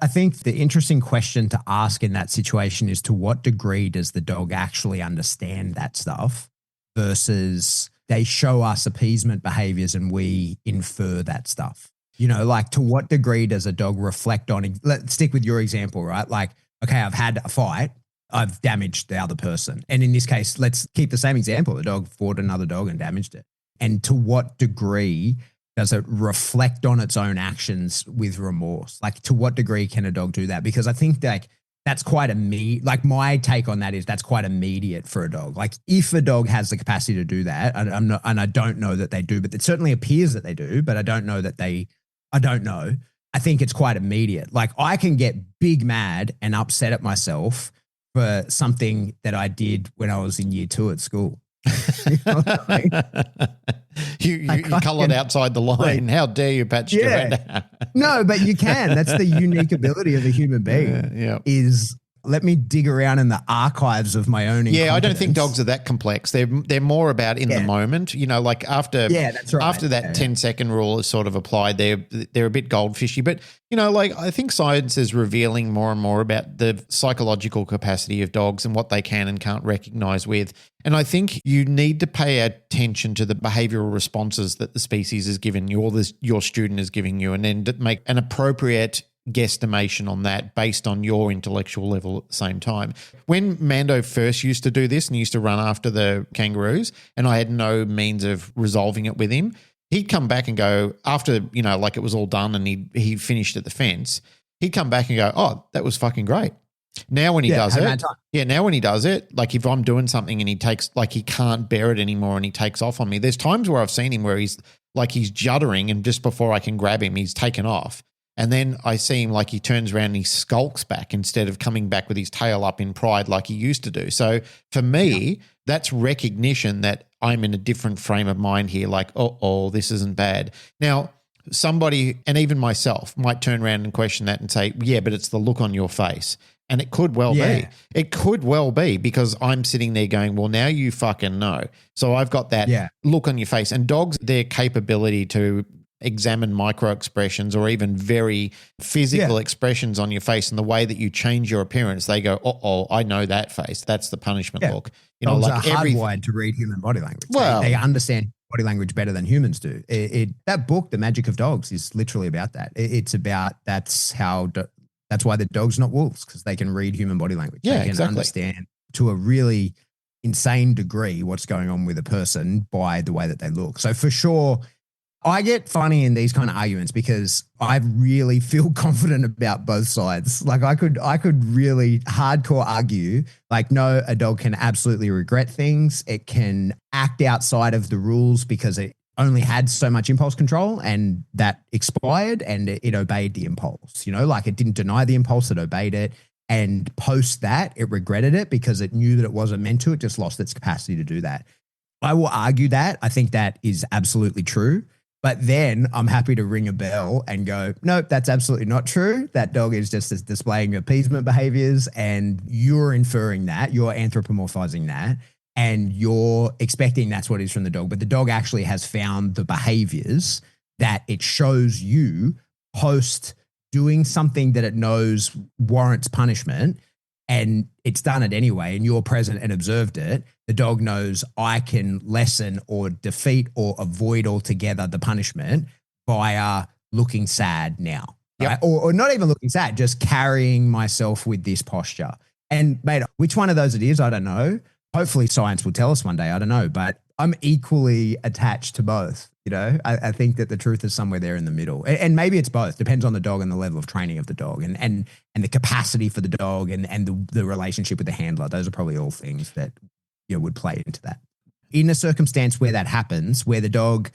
I think the interesting question to ask in that situation is, to what degree does the dog actually understand that stuff versus they show us appeasement behaviors and we infer that stuff? Like, to what degree does a dog reflect on, let's stick with your example, right? Like, okay, I've had a fight, I've damaged the other person. And in this case, let's keep the same example. The dog fought another dog and damaged it. And to what degree does it reflect on its own actions with remorse? Like, to what degree can a dog do that? Because I think that's quite my take on that is that's quite immediate for a dog. Like, if a dog has the capacity to do that, and I don't know that they do, but it certainly appears that they do, but I don't know. I think it's quite immediate. Like, I can get big mad and upset at myself for something that I did when I was in year 2 at school. You know what I mean? You coloured outside the line. How dare you, Pat Stewart? No, but you can. That's the unique ability of a human being is let me dig around in the archives of my own. Yeah, I don't think dogs are that complex. They're more about in the moment. Like after that's right. After that 10-second rule is sort of applied, they're a bit goldfishy. But I think science is revealing more and more about the psychological capacity of dogs and what they can and can't recognize with. And I think you need to pay attention to the behavioral responses that the species is giving you or your student is giving you, and then to make an appropriate guesstimation on that based on your intellectual level at the same time. When Mando first used to do this and used to run after the kangaroos, and I had no means of resolving it with him, he'd come back and go, after, like it was all done and he finished at the fence, he'd come back and go, oh, that was fucking great. Now when he does it, like if I'm doing something and he can't bear it anymore and he takes off on me, there's times where I've seen him where he's juddering and just before I can grab him, he's taken off. And then I see him like he turns around and he skulks back instead of coming back with his tail up in pride like he used to do. So for me, that's recognition that I'm in a different frame of mind here, like, this isn't bad. Now, somebody, and even myself, might turn around and question that and say, yeah, but it's the look on your face. And it could well be. It could well be because I'm sitting there going, well, now you fucking know. So I've got that look on your face. And dogs, their capability to examine micro expressions or even very physical expressions on your face and the way that you change your appearance, they go, I know that face. That's the punishment look. Dogs are hardwired to read human body language. Well, they understand body language better than humans do. That book, The Magic of Dogs, is literally about that. It's about that's why the dog's not wolves, because they can read human body language. Yeah, they can understand to a really insane degree what's going on with a person by the way that they look. So for sure, I get funny in these kind of arguments because I really feel confident about both sides. Like I could really hardcore argue, like, no, a dog can absolutely regret things. It can act outside of the rules because it only had so much impulse control and that expired and it obeyed the impulse, like it didn't deny the impulse, it obeyed it. And post that, it regretted it because it knew that it wasn't meant to. It just lost its capacity to do that. I will argue that. I think that is absolutely true. But then I'm happy to ring a bell and go, nope, that's absolutely not true. That dog is just displaying appeasement behaviors and you're inferring that, you're anthropomorphizing that, and you're expecting that's what it is from the dog. But the dog actually has found the behaviors that it shows you post doing something that it knows warrants punishment, and it's done it anyway, and you're present and observed it. The dog knows I can lessen or defeat or avoid altogether the punishment via looking sad now. Right? Or not even looking sad, just carrying myself with this posture. And mate, which one of those it is, I don't know. Hopefully science will tell us one day. I don't know, but I'm equally attached to both. You know, I think that the truth is somewhere there in the middle, and maybe it's both. Depends on the dog and the level of training of the dog, and the capacity for the dog, and the relationship with the handler. Those are probably all things that would play into that. In a circumstance where that happens, where the dog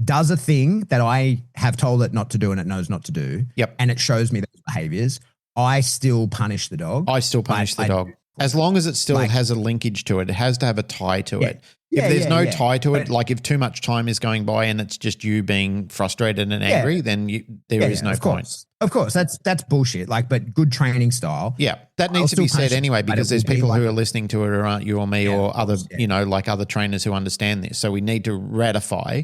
does a thing that I have told it not to do and it knows not to do, and it shows me those behaviors, I still punish the dog. I still punish the dog. As long as it still has a linkage to it, it has to have a tie to it. If there's no tie to it, like if too much time is going by and it's just you being frustrated and angry, then there is no point. Of course, that's bullshit. Like, but good training style. Yeah, that needs to be said anyway, because there's people who are listening to it who aren't you or me or other, like other trainers who understand this. So we need to ratify.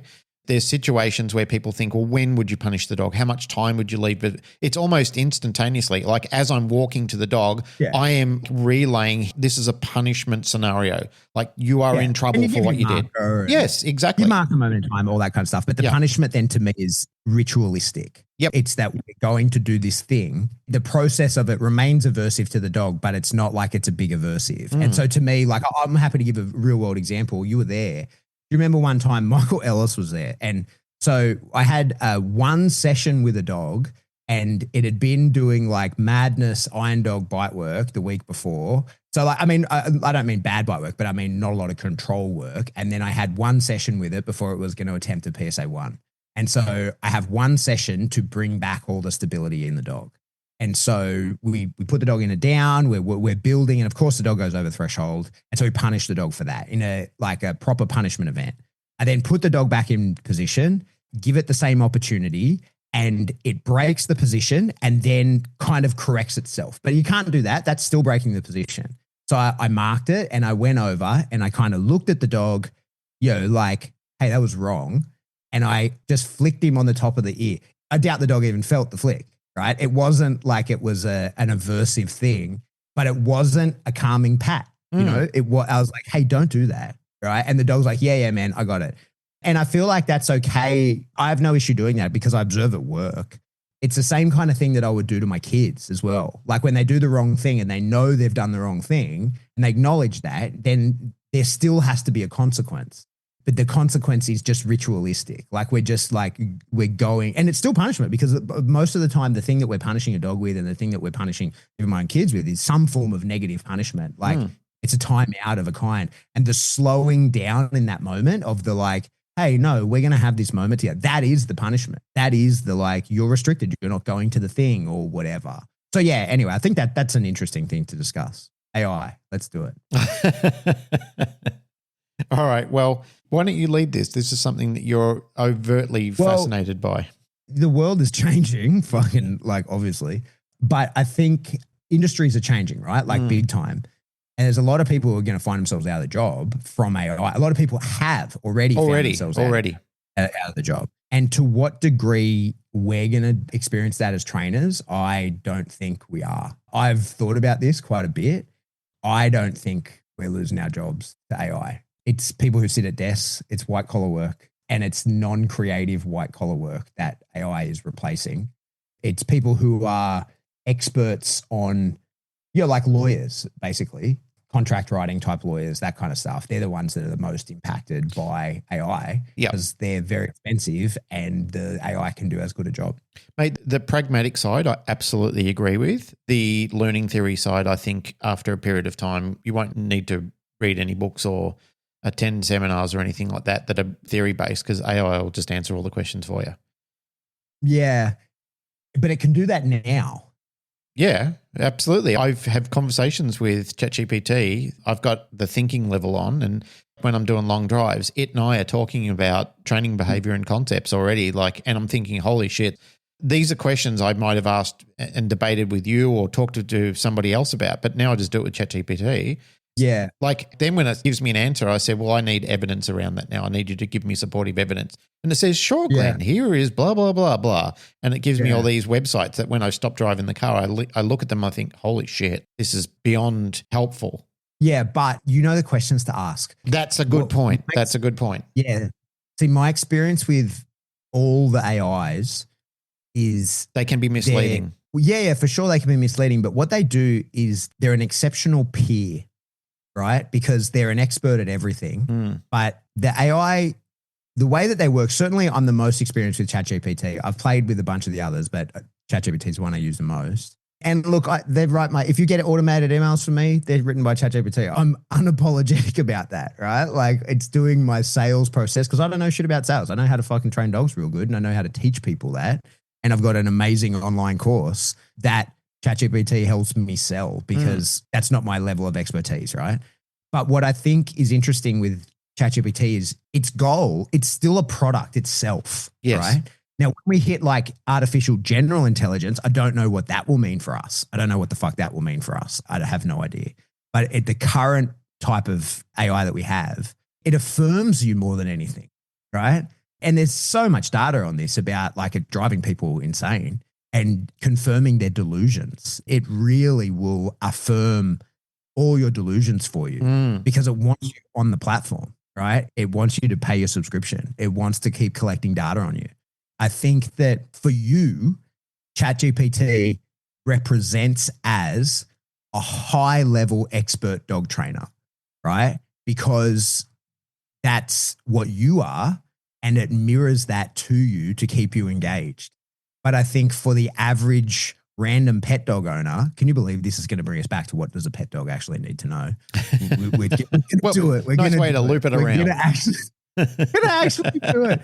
There's situations where people think, well, when would you punish the dog? How much time would you leave? But it's almost instantaneously. Like as I'm walking to the dog, I am relaying this is a punishment scenario. Like you are in trouble for what you did. Yes, exactly. You mark a moment in time, all that kind of stuff. But the punishment then to me is ritualistic. It's that we're going to do this thing. The process of it remains aversive to the dog, but it's not like it's a big aversive. And so to me, like I'm happy to give a real world example. You were there. You remember one time Michael Ellis was there, and so I had one session with a dog, and it had been doing like madness iron dog bite work the week before. So like, I mean, I don't mean bad bite work, but I mean not a lot of control work. And then I had one session with it before it was going to attempt a PSA 1. And so I have one session to bring back all the stability in the dog. And so we put the dog in a down, we're building, and of course the dog goes over threshold. And so we punish the dog for that in a proper punishment event. I then put the dog back in position, give it the same opportunity, and it breaks the position and then kind of corrects itself. But you can't do that. That's still breaking the position. So I marked it and I went over and I kind of looked at the dog, like, hey, that was wrong. And I just flicked him on the top of the ear. I doubt the dog even felt the flick. Right. It wasn't like it was an aversive thing, but it wasn't a calming pat. I was like, hey, don't do that. Right. And the dog's like, yeah, man, I got it. And I feel like that's okay. I have no issue doing that because I observe it work. It's the same kind of thing that I would do to my kids as well. Like when they do the wrong thing and they know they've done the wrong thing and they acknowledge that, then there still has to be a consequence. But the consequence is just ritualistic. Like we're going, and it's still punishment because most of the time the thing that we're punishing a dog with and the thing that we're punishing even my own kids with is some form of negative punishment. Like it's a time out of a kind. And the slowing down in that moment of the like, hey, no, we're going to have this moment here. That is the punishment. That is the like, you're restricted. You're not going to the thing or whatever. So yeah, anyway, I think that's an interesting thing to discuss. AI, let's do it. All right. Well, why don't you lead this? This is something that you're overtly fascinated by. The world is changing, fucking like obviously, but I think industries are changing, right? Like big time. And there's a lot of people who are going to find themselves out of the job from AI. A lot of people have already found themselves out of the job. And to what degree we're going to experience that as trainers, I don't think we are. I've thought about this quite a bit. I don't think we're losing our jobs to AI. It's people who sit at desks, it's white collar work, and it's non-creative white collar work that AI is replacing. It's people who are experts on, like lawyers, basically, contract writing type lawyers, that kind of stuff. They're the ones that are the most impacted by AI because they're very expensive and the AI can do as good a job. Mate, the pragmatic side, I absolutely agree with. The learning theory side, I think after a period of time, you won't need to read any books or attend seminars or anything like that are theory-based because AI will just answer all the questions for you. Yeah, but it can do that now. Yeah, absolutely. I've had conversations with ChatGPT. I've got the thinking level on, and when I'm doing long drives, it and I are talking about training behavior and concepts already. And I'm thinking, holy shit, these are questions I might have asked and debated with you or talked to somebody else about, but now I just do it with ChatGPT. Yeah. Then when it gives me an answer, I said, well, I need evidence around that now. I need you to give me supportive evidence. And it says, sure, Glenn, here is blah, blah, blah, blah. And it gives me all these websites that when I stop driving the car, I look at them, I think, holy shit, this is beyond helpful. Yeah, but you know the questions to ask. That's a good point. That's a good point. Yeah. See, my experience with all the AIs is they can be misleading. Well, yeah, for sure they can be misleading, but what they do is they're an exceptional peer, right? Because they're an expert at everything. But the AI, the way that they work, certainly I'm the most experienced with ChatGPT. I've played with a bunch of the others, but ChatGPT is the one I use the most. And look, they're right, mate. If you get automated emails from me, they're written by ChatGPT. I'm unapologetic about that, right? Like it's doing my sales process because I don't know shit about sales. I know how to fucking train dogs real good and I know how to teach people that. And I've got an amazing online course that ChatGPT helps me sell because that's not my level of expertise, right? But what I think is interesting with ChatGPT is its goal, it's still a product itself, right? Now, when we hit like artificial general intelligence, I don't know what that will mean for us. I don't know what the fuck that will mean for us. I have no idea. But at the current type of AI that we have, it affirms you more than anything, right? And there's so much data on this about like it driving people insane and confirming their delusions. It really will affirm all your delusions for you because it wants you on the platform, right? It wants you to pay your subscription. It wants to keep collecting data on you. I think that for you, ChatGPT represents as a high-level expert dog trainer, right? Because that's what you are, and it mirrors that to you to keep you engaged. But I think for the average random pet dog owner, can you believe this is going to bring us back to what does a pet dog actually need to know? We're going to do it. We're nice way to loop it around. We're going to actually do it.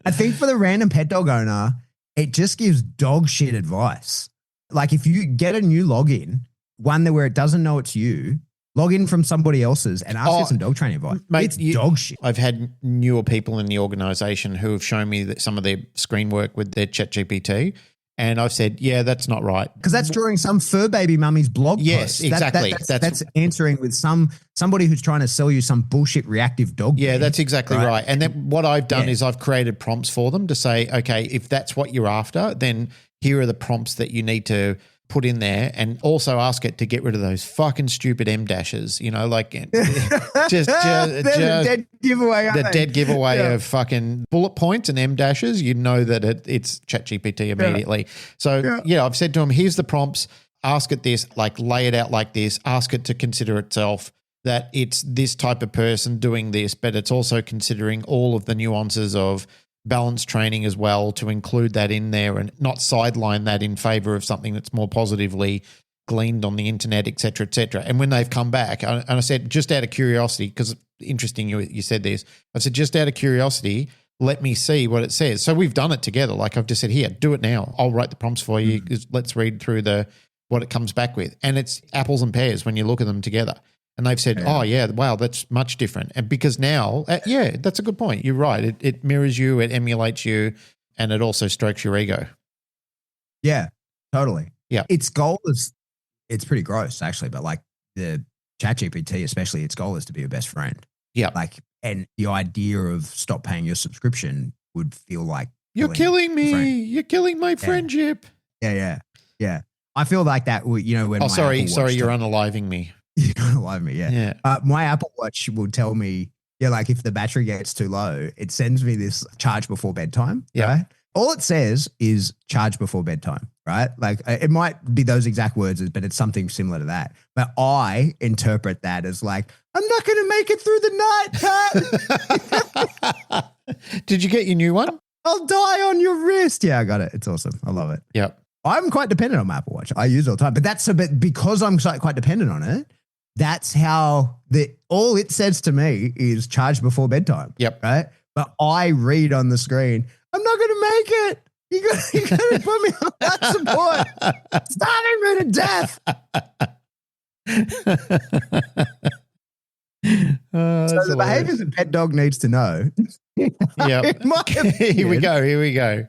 I think for the random pet dog owner, it just gives dog shit advice. Like if you get a new login, one where it doesn't know it's you, log in from somebody else's and ask for some dog training advice. Mate, it's dog shit. I've had newer people in the organization who have shown me that some of their screen work with their ChatGPT. And I've said, yeah, that's not right. Because that's drawing some fur baby mummy's blog post. Yes, exactly. That's answering with somebody who's trying to sell you some bullshit reactive dog. Yeah, that's exactly right. And then what I've done is I've created prompts for them to say, okay, if that's what you're after, then here are the prompts that you need to put in there, and also ask it to get rid of those fucking stupid M dashes, like just the dead giveaway. The dead giveaway of fucking bullet points and M dashes. You know that it's ChatGPT immediately. So I've said to him, here's the prompts. Ask it this, like lay it out like this. Ask it to consider itself that it's this type of person doing this, but it's also considering all of the nuances of balance training as well, to include that in there and not sideline that in favor of something that's more positively gleaned on the internet, et cetera, et cetera. And when they've come back, and I said, just out of curiosity, because interesting you said this, I said, just out of curiosity, let me see what it says. So we've done it together. Like I've just said, here, do it now. I'll write the prompts for you. Let's read through what it comes back with. And it's apples and pears when you look at them together. And they've said, oh, yeah, wow, that's much different. And because now, that's a good point. You're right. It mirrors you, it emulates you, and it also strokes your ego. Yeah, totally. Yeah. Its goal is, it's pretty gross actually, but like the ChatGPT, especially, its goal is to be your best friend. Yeah. Like, and the idea of stop paying your subscription would feel like you're killing me. You're killing my friendship. Yeah. I feel like that, when sorry, you're unaliving me. You don't love me, yeah. My Apple Watch will tell me, like if the battery gets too low, it sends me this charge before bedtime, right? All it says is charge before bedtime, right? Like it might be those exact words, but it's something similar to that. But I interpret that as like, I'm not going to make it through the night, Pat. Did you get your new one? I'll die on your wrist. Yeah, I got it. It's awesome. I love it. Yep. I'm quite dependent on my Apple Watch. I use it all the time, but because I'm quite dependent on it, that's how all it says to me is charge before bedtime. Yep. Right. But I read on the screen, I'm not going to make it. You got to put me on that support. Starving me to death. So the behaviors a pet dog needs to know. Yeah. Here we go.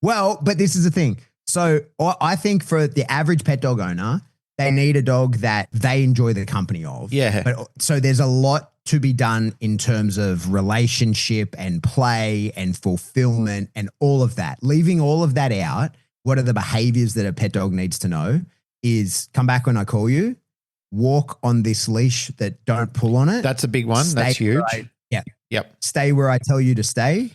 Well, but this is the thing. So I think for the average pet dog owner, they need a dog that they enjoy the company of. Yeah. But so there's a lot to be done in terms of relationship and play and fulfillment and all of that. Leaving all of that out, what are the behaviors that a pet dog needs to know is come back when I call you, walk on this leash that don't pull on it. That's a big one. That's huge. Yep. Stay where I tell you to stay.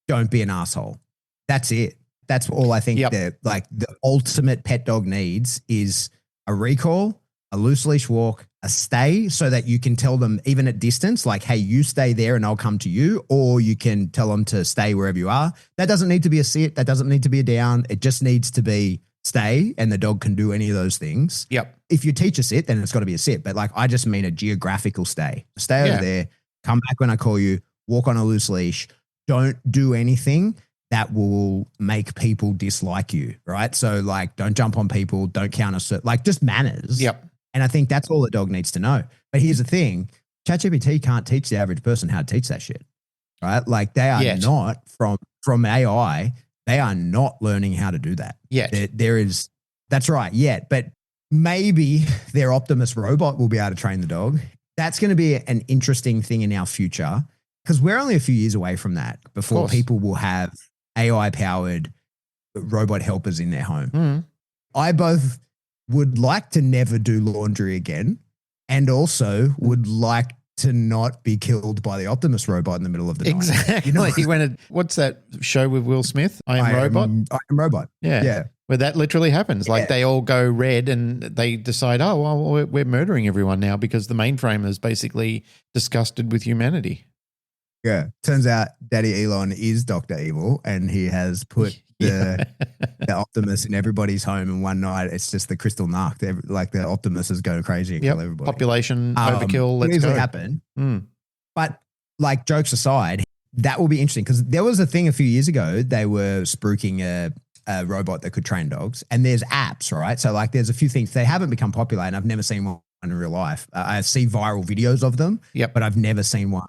Don't be an asshole. That's it. That's all I think Yep. the ultimate pet dog needs is a recall, a loose leash walk, a stay, so that you can tell them even at distance, like, hey, you stay there and I'll come to you, or you can tell them to stay wherever you are. That doesn't need to be a sit. That doesn't need to be a down. It just needs to be stay, and the dog can do any of those things. Yep. If you teach a sit, then it's got to be a sit. But like, I just mean a geographical stay. Stay over there, come back when I call you, walk on a loose leash. Don't do anything that will make people dislike you, right? So like, don't jump on people, don't counter, like just manners. Yep. And I think that's all the dog needs to know. But here's the thing, ChatGPT can't teach the average person how to teach that shit, right? Like they are not from AI, they are not learning how to do that. Yet. That's right, yet. But maybe their Optimus robot will be able to train the dog. That's going to be an interesting thing in our future, because we're only a few years away from that before people will have AI-powered robot helpers in their home. Mm. I both would like to never do laundry again, and also would like to not be killed by the Optimus robot in the middle of the night. Exactly. You know, what's that show with Will Smith? I Am Robot? I Am Robot. Yeah. Where that literally happens. Like they all go red and they decide, oh, well, we're murdering everyone now because the mainframe is basically disgusted with humanity. Yeah. Turns out Daddy Elon is Dr. Evil, and he has put the Optimus in everybody's home, and one night it's just the crystal narc. Like the Optimus is going crazy and kill everybody. Population overkill. Let's easily go. happen. But like, jokes aside, that will be interesting, because there was a thing a few years ago. They were spruiking a robot that could train dogs, and there's apps, right? So like, there's a few things. They haven't become popular, and I've never seen one in real life. I see viral videos of them, but I've never seen one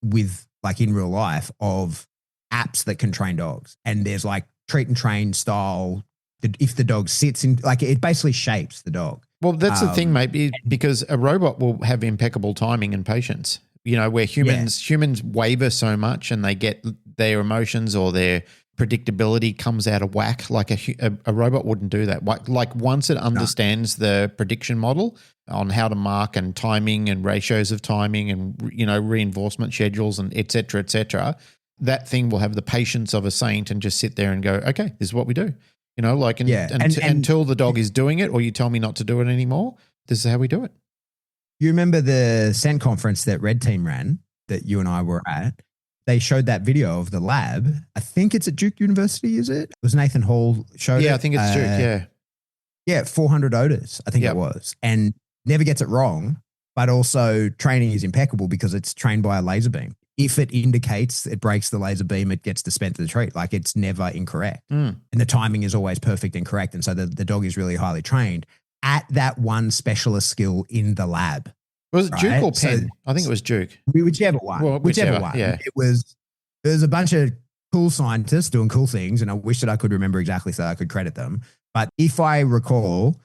with like in real life of apps that can train dogs. And there's like treat and train style. If the dog sits in, like, it basically shapes the dog. Well, that's the thing, maybe, because a robot will have impeccable timing and patience. You know, where humans waver so much, and they get their emotions or their predictability comes out of whack. Like a robot wouldn't do that. Like once it understands the prediction model on how to mark and timing and ratios of timing and, you know, reinforcement schedules and et cetera, that thing will have the patience of a saint and just sit there and go, okay, this is what we do. You know, like until the dog is doing it, or you tell me not to do it anymore, this is how we do it. You remember the Scent conference that Red Team ran that you and I were at? They showed that video of the lab. I think it's at Duke University, is it? It was Nathan Hall showed it. Yeah, I think it's Duke, Yeah, 400 odors, I think it was. And never gets it wrong, but also training is impeccable because it's trained by a laser beam. If it indicates it breaks the laser beam, it gets dispensed to the treat. Like, it's never incorrect. And the timing is always perfect and correct. And so the dog is really highly trained at that one specialist skill in the lab. Was it Duke or Penn? I think it was Duke. Whichever one. Well, whichever one. Yeah. There's a bunch of cool scientists doing cool things, and I wish that I could remember exactly so I could credit them. But if I recall,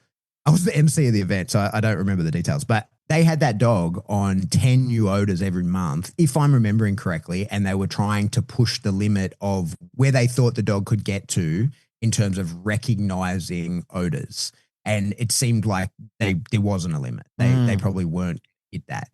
I was the MC of the event, so I don't remember the details. But they had that dog on 10 new odors every month, if I'm remembering correctly, and they were trying to push the limit of where they thought the dog could get to in terms of recognizing odors. And it seemed like there wasn't a limit. They probably weren't hit that.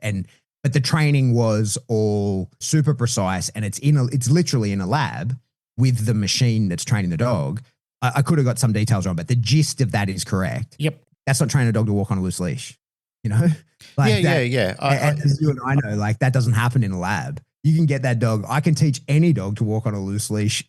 But the training was all super precise, and it's literally in a lab with the machine that's training the dog. I could have got some details wrong, but the gist of that is correct. Yep. That's not training a dog to walk on a loose leash, you know? Like yeah. As you and I know, like, that doesn't happen in a lab. You can get that dog. I can teach any dog to walk on a loose leash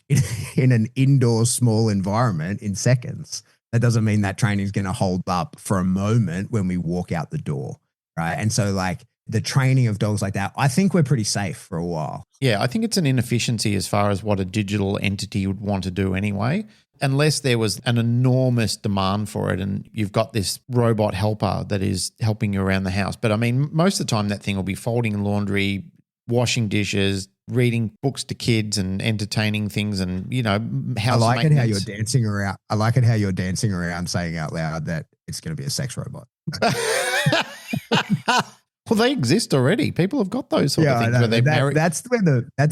in an indoor small environment in seconds. That doesn't mean that training is going to hold up for a moment when we walk out the door, right? And so, like, the training of dogs like that, I think we're pretty safe for a while. Yeah, I think it's an inefficiency as far as what a digital entity would want to do anyway, unless there was an enormous demand for it and you've got this robot helper that is helping you around the house. But I mean, most of the time that thing will be folding laundry, washing dishes, reading books to kids and entertaining things and, you know, house I like it how maintenance. you're dancing around. I like it how you're dancing around saying out loud that it's going to be a sex robot. Well, they exist already. People have got those sort of things where they're married. That's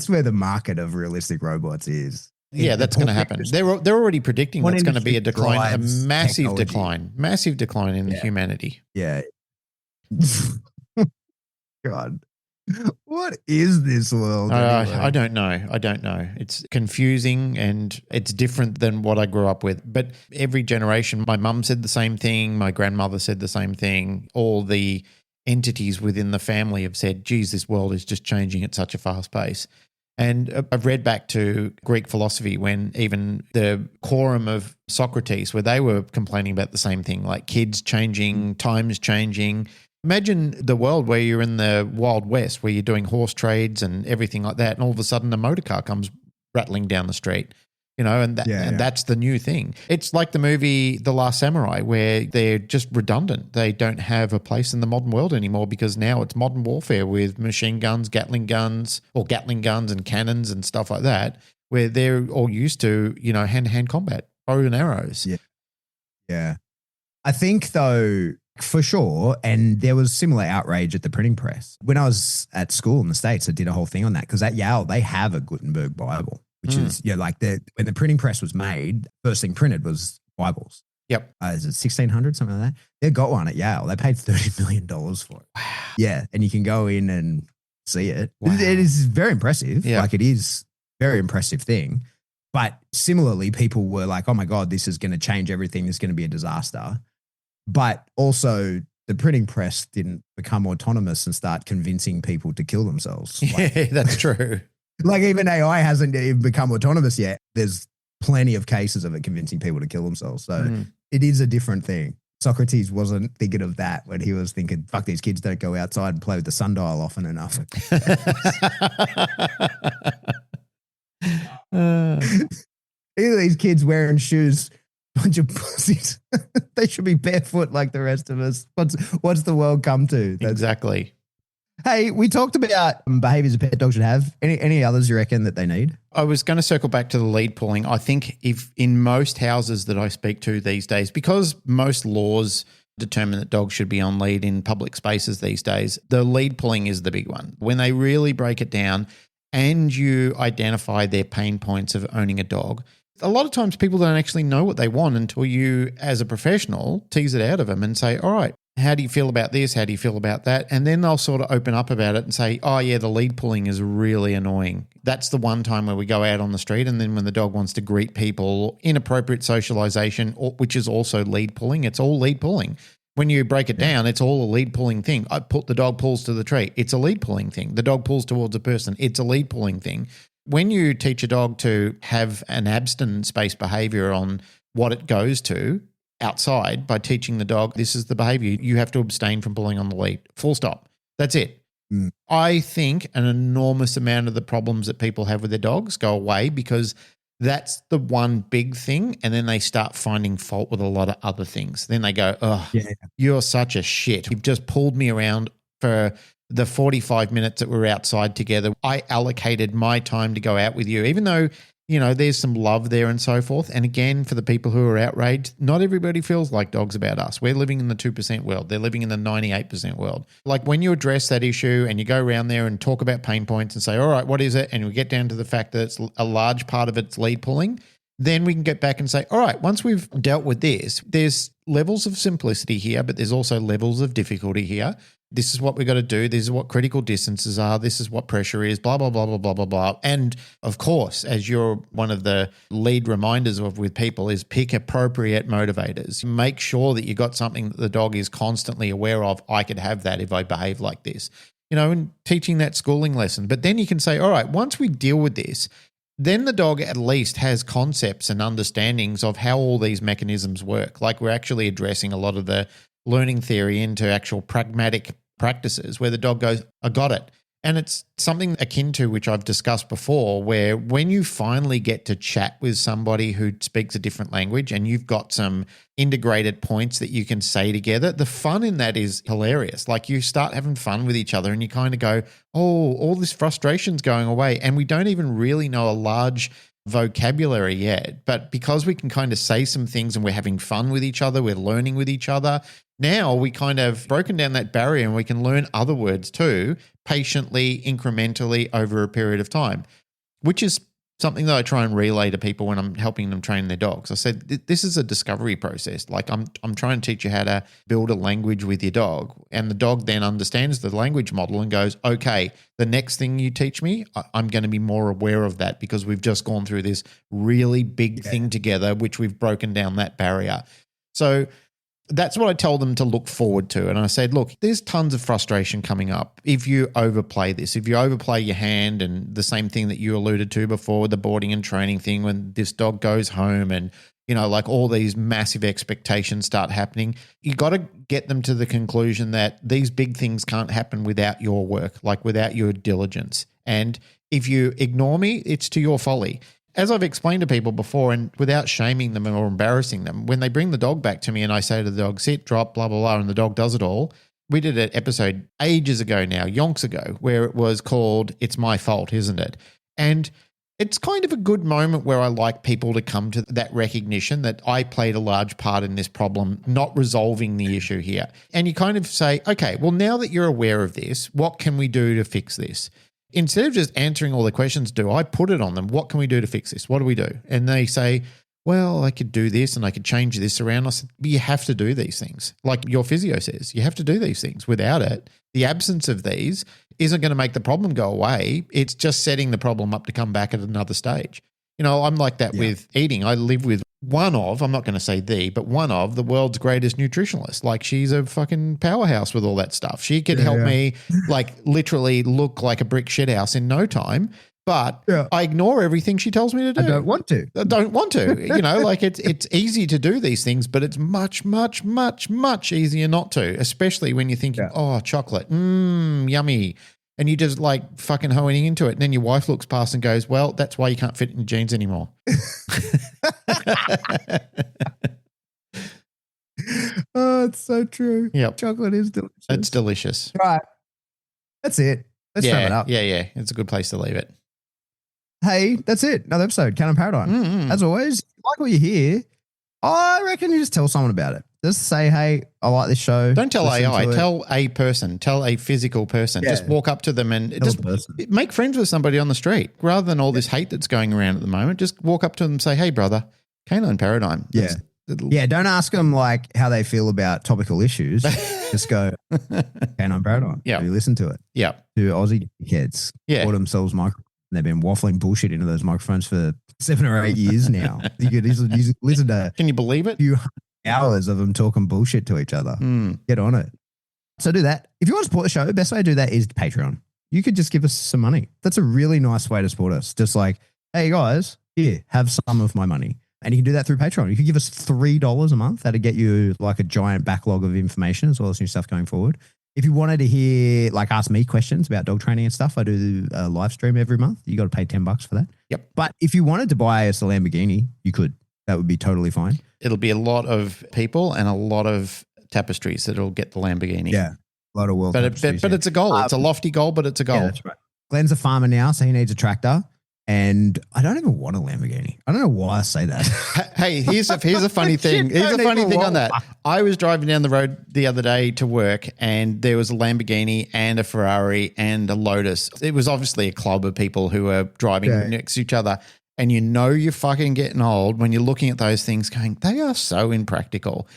where the market of realistic robots is. Yeah, that's going to happen. They're already predicting that's going to be a decline, a massive decline in humanity. Yeah. God. What is this world anyway? I don't know. I don't know. It's confusing and it's different than what I grew up with. But every generation, my mum said the same thing. My grandmother said the same thing. All the entities within the family have said, geez, this world is just changing at such a fast pace. And I've read back to Greek philosophy when even the quorum of Socrates, where they were complaining about the same thing, like kids changing, times changing. Imagine the world where you're in the Wild West, where you're doing horse trades and everything like that, and all of a sudden a motor car comes rattling down the street, and that's the new thing. It's like the movie The Last Samurai, where they're just redundant. They don't have a place in the modern world anymore because now it's modern warfare with machine guns, Gatling guns and cannons and stuff like that, where they're all used to, hand-to-hand combat, bow and arrows. Yeah. Yeah. I think though, for sure, and there was similar outrage at the printing press. When I was at school in the States, I did a whole thing on that because at Yale, they have a Gutenberg Bible, which is, when the printing press was made, first thing printed was Bibles. Yep. Is it 1600, something like that? They got one at Yale. They paid $30 million for it. Wow. Yeah. And you can go in and see it. Wow. It is very impressive. Yeah. Like it is a very impressive thing. But similarly, people were like, oh my God, this is going to change everything. This is going to be a disaster. But also the printing press didn't become autonomous and start convincing people to kill themselves. Yeah, that's true. Like even AI hasn't even become autonomous yet. There's plenty of cases of it convincing people to kill themselves. So it is a different thing. Socrates wasn't thinking of that when he was thinking, fuck, these kids don't go outside and play with the sundial often enough. Either these kids wearing shoes, bunch of pussies. They should be barefoot like the rest of us. What's the world come to? Exactly. Hey, we talked about behaviours a pet dog should have. Any others you reckon that they need? I was going to circle back to the lead pulling. I think if in most houses that I speak to these days, because most laws determine that dogs should be on lead in public spaces these days, the lead pulling is the big one. When they really break it down and you identify their pain points of owning a dog, a lot of times people don't actually know what they want until you, as a professional, tease it out of them and say, all right, how do you feel about this? How do you feel about that? And then they'll sort of open up about it and say, oh yeah, the lead pulling is really annoying. That's the one time where we go out on the street, and then when the dog wants to greet people, inappropriate socialization, which is also lead pulling. It's all lead pulling. When you break it down, it's all a lead pulling thing. The dog pulls to the tree. It's a lead pulling thing. The dog pulls towards a person. It's a lead pulling thing. When you teach a dog to have an abstinence-based behavior on what it goes to outside by teaching the dog, this is the behavior, you have to abstain from pulling on the lead. Full stop. That's it. I think an enormous amount of the problems that people have with their dogs go away because that's the one big thing, and then they start finding fault with a lot of other things. Then they go, oh, you're such a shit. You've just pulled me around for the 45 minutes that we're outside together. I allocated my time to go out with you, even though, there's some love there and so forth. And again, for the people who are outraged, not everybody feels like dogs about us. We're living in the 2% world. They're living in the 98% world. Like when you address that issue and you go around there and talk about pain points and say, all right, what is it? And we get down to the fact that it's a large part of it's lead pulling. Then we can get back and say, all right, once we've dealt with this, there's levels of simplicity here, but there's also levels of difficulty here. This is what we've got to do. This is what critical distances are. This is what pressure is, blah, blah, blah, blah, blah, blah, blah. And of course, as you're one of the lead reminders of with people, is pick appropriate motivators. Make sure that you got something that the dog is constantly aware of. I could have that if I behave like this, and teaching that schooling lesson. But then you can say, all right, once we deal with this, then the dog at least has concepts and understandings of how all these mechanisms work. Like we're actually addressing a lot of the learning theory into actual pragmatic practices where the dog goes, I got it. And it's something akin to which I've discussed before, where when you finally get to chat with somebody who speaks a different language and you've got some integrated points that you can say together, the fun in that is hilarious. Like you start having fun with each other and you kind of go, oh, all this frustration's going away. And we don't even really know a large vocabulary yet, but because we can kind of say some things and we're having fun with each other, we're learning with each other. Now we kind of broken down that barrier and we can learn other words too, patiently, incrementally over a period of time, which is something that I try and relay to people when I'm helping them train their dogs. I said, this is a discovery process. Like I'm trying to teach you how to build a language with your dog. And the dog then understands the language model and goes, okay, the next thing you teach me, I'm going to be more aware of that because we've just gone through this really big thing together, which we've broken down that barrier. So that's what I tell them to look forward to. And I said, look, there's tons of frustration coming up if you overplay this, if you overplay your hand, and the same thing that you alluded to before, the boarding and training thing, when this dog goes home and, you know, like all these massive expectations start happening, you got to get them to the conclusion that these big things can't happen without your work, like without your diligence. And if you ignore me, it's to your folly. As I've explained to people before, and without shaming them or embarrassing them, when they bring the dog back to me and I say to the dog, sit, drop, blah, blah, blah, and the dog does it all. We did an episode ages ago now, yonks ago, where it was called It's My Fault, Isn't It? And it's kind of a good moment where I like people to come to that recognition that I played a large part in this problem, not resolving the issue here. And you kind of say, okay, well, now that you're aware of this, what can we do to fix this? Instead of just answering all the questions, I put it on them. What can we do to fix this? What do we do? And they say, well, I could do this and I could change this around. I said, but you have to do these things. Like your physio says, you have to do these things. Without it, the absence of these isn't going to make the problem go away. It's just setting the problem up to come back at another stage. You know, I'm like that with eating. I live with one of, I'm not going to say but one of the world's greatest nutritionalists. Like she's a fucking powerhouse with all that stuff. She could help me like literally look like a brick shithouse in no time, but I ignore everything she tells me to do. I don't want to. You know, like it's easy to do these things, but it's much, much, much, much easier not to, especially when you're thinking, oh, chocolate, yummy. And you just like fucking honing into it. And then your wife looks past and goes, well, that's why you can't fit in your jeans anymore. Oh, it's so true. Yep. Chocolate is delicious. It's delicious. Right. That's it. Let's wrap it up. Yeah. It's a good place to leave it. Hey, that's it. Another episode, Canine Paradigm. Mm-hmm. As always, like what you hear, I reckon you just tell someone about it. Just say, hey, I like this show. Don't tell AI. Tell a person. Tell a physical person. Yeah. Just walk up to them and just make friends with somebody on the street rather than all this hate that's going around at the moment. Just walk up to them and say, hey, brother, Canine Paradigm. Don't ask them like how they feel about topical issues. Just go, Canine Paradigm. Yeah. Have you listen to it? Yeah. Do Aussie kids bought themselves microphones. They've been waffling bullshit into those microphones for 7 or 8 years now. You could listen to. Can you believe it? Hours of them talking bullshit to each other. Get on it. So do that. If you want to support the show, the best way to do that is Patreon. You could just give us some money. That's a really nice way to support us. Just like, hey guys, here, have some of my money. And you can do that through Patreon. You could give us $3 a month. That'd get you like a giant backlog of information as well as new stuff going forward. If you wanted to hear, like ask me questions about dog training and stuff, I do a live stream every month. You got to pay $10 for that. Yep. But if you wanted to buy us a Lamborghini, you could. That would be totally fine. It'll be a lot of people and a lot of tapestries that'll get the Lamborghini. Yeah. A lot of world tapestries. But it's a goal. It's a lofty goal, but it's a goal. Yeah, that's right. Glenn's a farmer now, so he needs a tractor. And I don't even want a Lamborghini. I don't know why I say that. Hey, here's a funny thing. Here's a funny thing on that. I was driving down the road the other day to work and there was a Lamborghini and a Ferrari and a Lotus. It was obviously a club of people who were driving next to each other. And you know you're fucking getting old when you're looking at those things going, they are so impractical.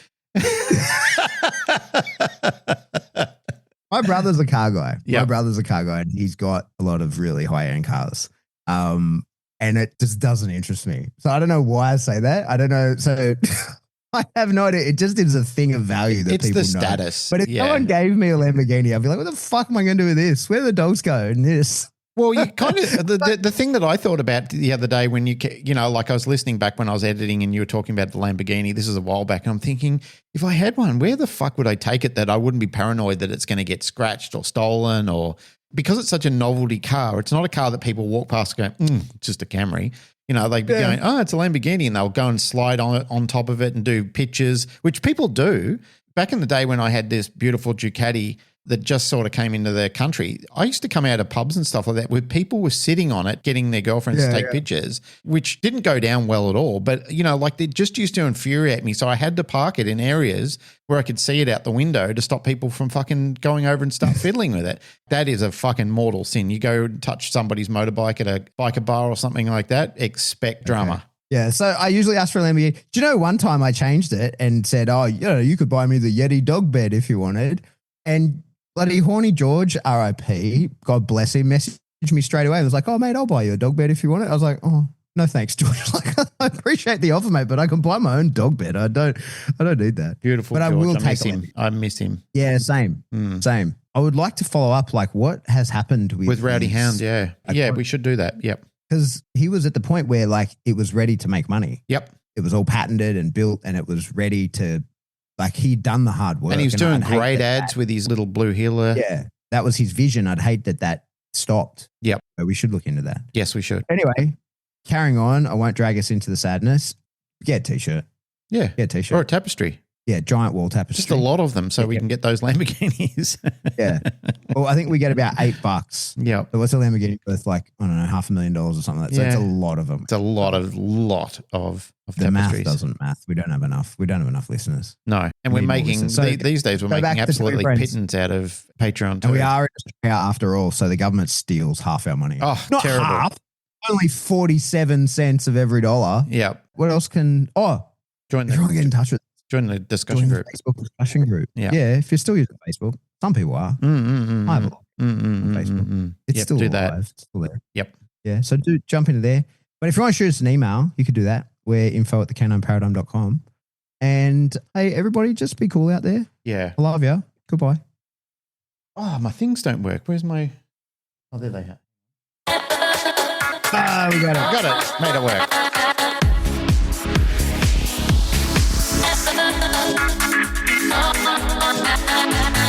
My brother's a car guy. My brother's a car guy and he's got a lot of really high-end cars. And it just doesn't interest me. So I don't know why I say that. I don't know. So I have no idea. It just is a thing of value that people know. It's the status. But if someone gave me a Lamborghini, I'd be like, what the fuck am I going to do with this? Where do the dogs go in this? Well, you kind of the thing that I thought about the other day when you know, like I was listening back when I was editing and you were talking about the Lamborghini. This is a while back, and I'm thinking, if I had one, where the fuck would I take it that I wouldn't be paranoid that it's going to get scratched or stolen, or because it's such a novelty car. It's not a car that people walk past and go, it's just a Camry. You know, they'd be going, oh, it's a Lamborghini, and they'll go and slide on top of it and do pictures, which people do. Back in the day when I had this beautiful Ducati that just sort of came into the country. I used to come out of pubs and stuff like that where people were sitting on it, getting their girlfriends to take pictures, which didn't go down well at all. But, like they just used to infuriate me. So I had to park it in areas where I could see it out the window to stop people from fucking going over and start fiddling with it. That is a fucking mortal sin. You go touch somebody's motorbike at a biker bar or something like that, expect drama. Yeah, so I usually ask for a Lamborghini. Do you know one time I changed it and said, you could buy me the Yeti dog bed if you wanted. And bloody Horny George, RIP, God bless him, messaged me straight away. He was like, oh, mate, I'll buy you a dog bed if you want it. I was like, oh, no thanks, George. Like, I appreciate the offer, mate, but I can buy my own dog bed. I don't need that. Beautiful but George. I will miss him. I miss him. Yeah, same. Same. I would like to follow up, like, what has happened with Rowdy Hound, yeah. Yeah, we should do that. Yep. Because he was at the point where, like, it was ready to make money. Yep. It was all patented and built, and it was ready to, like, he'd done the hard work. And he was doing great ads with his little blue heeler. Yeah, that was his vision. I'd hate that stopped. Yep. So we should look into that. Yes, we should. Anyway, carrying on, I won't drag us into the sadness. Get a T-shirt. Yeah. Get a T-shirt. Or a tapestry. Yeah, giant wall tapestry. Just a lot of them so we can get those Lamborghinis. Yeah. Well, I think we get about $8. Yeah. So what's a Lamborghini worth? Like, I don't know, $500,000 or something like that. So it's a lot of them. It's a lot of the tapestries. math doesn't math. We don't have enough. We don't have enough listeners. No. And we're making, these days, we're making absolutely pittance out of Patreon too. And we are in Australia after all, so the government steals half our money. Oh, not terrible. half. Only 47 cents of every dollar. Yeah. What else can, join everyone get in touch with Join the discussion group. Facebook discussion group. Yeah. Yeah, if you're still using Facebook. Some people are. I have a lot on Facebook. It's still alive. That. It's still there. Yep. Yeah, so do jump into there. But if you want to shoot us an email, you could do that. We're info@thecanineparadigm.com. And hey, everybody, just be cool out there. Yeah. I love you. Goodbye. Oh, my things don't work. Where's my... Oh, there they are. We got it. Got it. Made it work. Oh,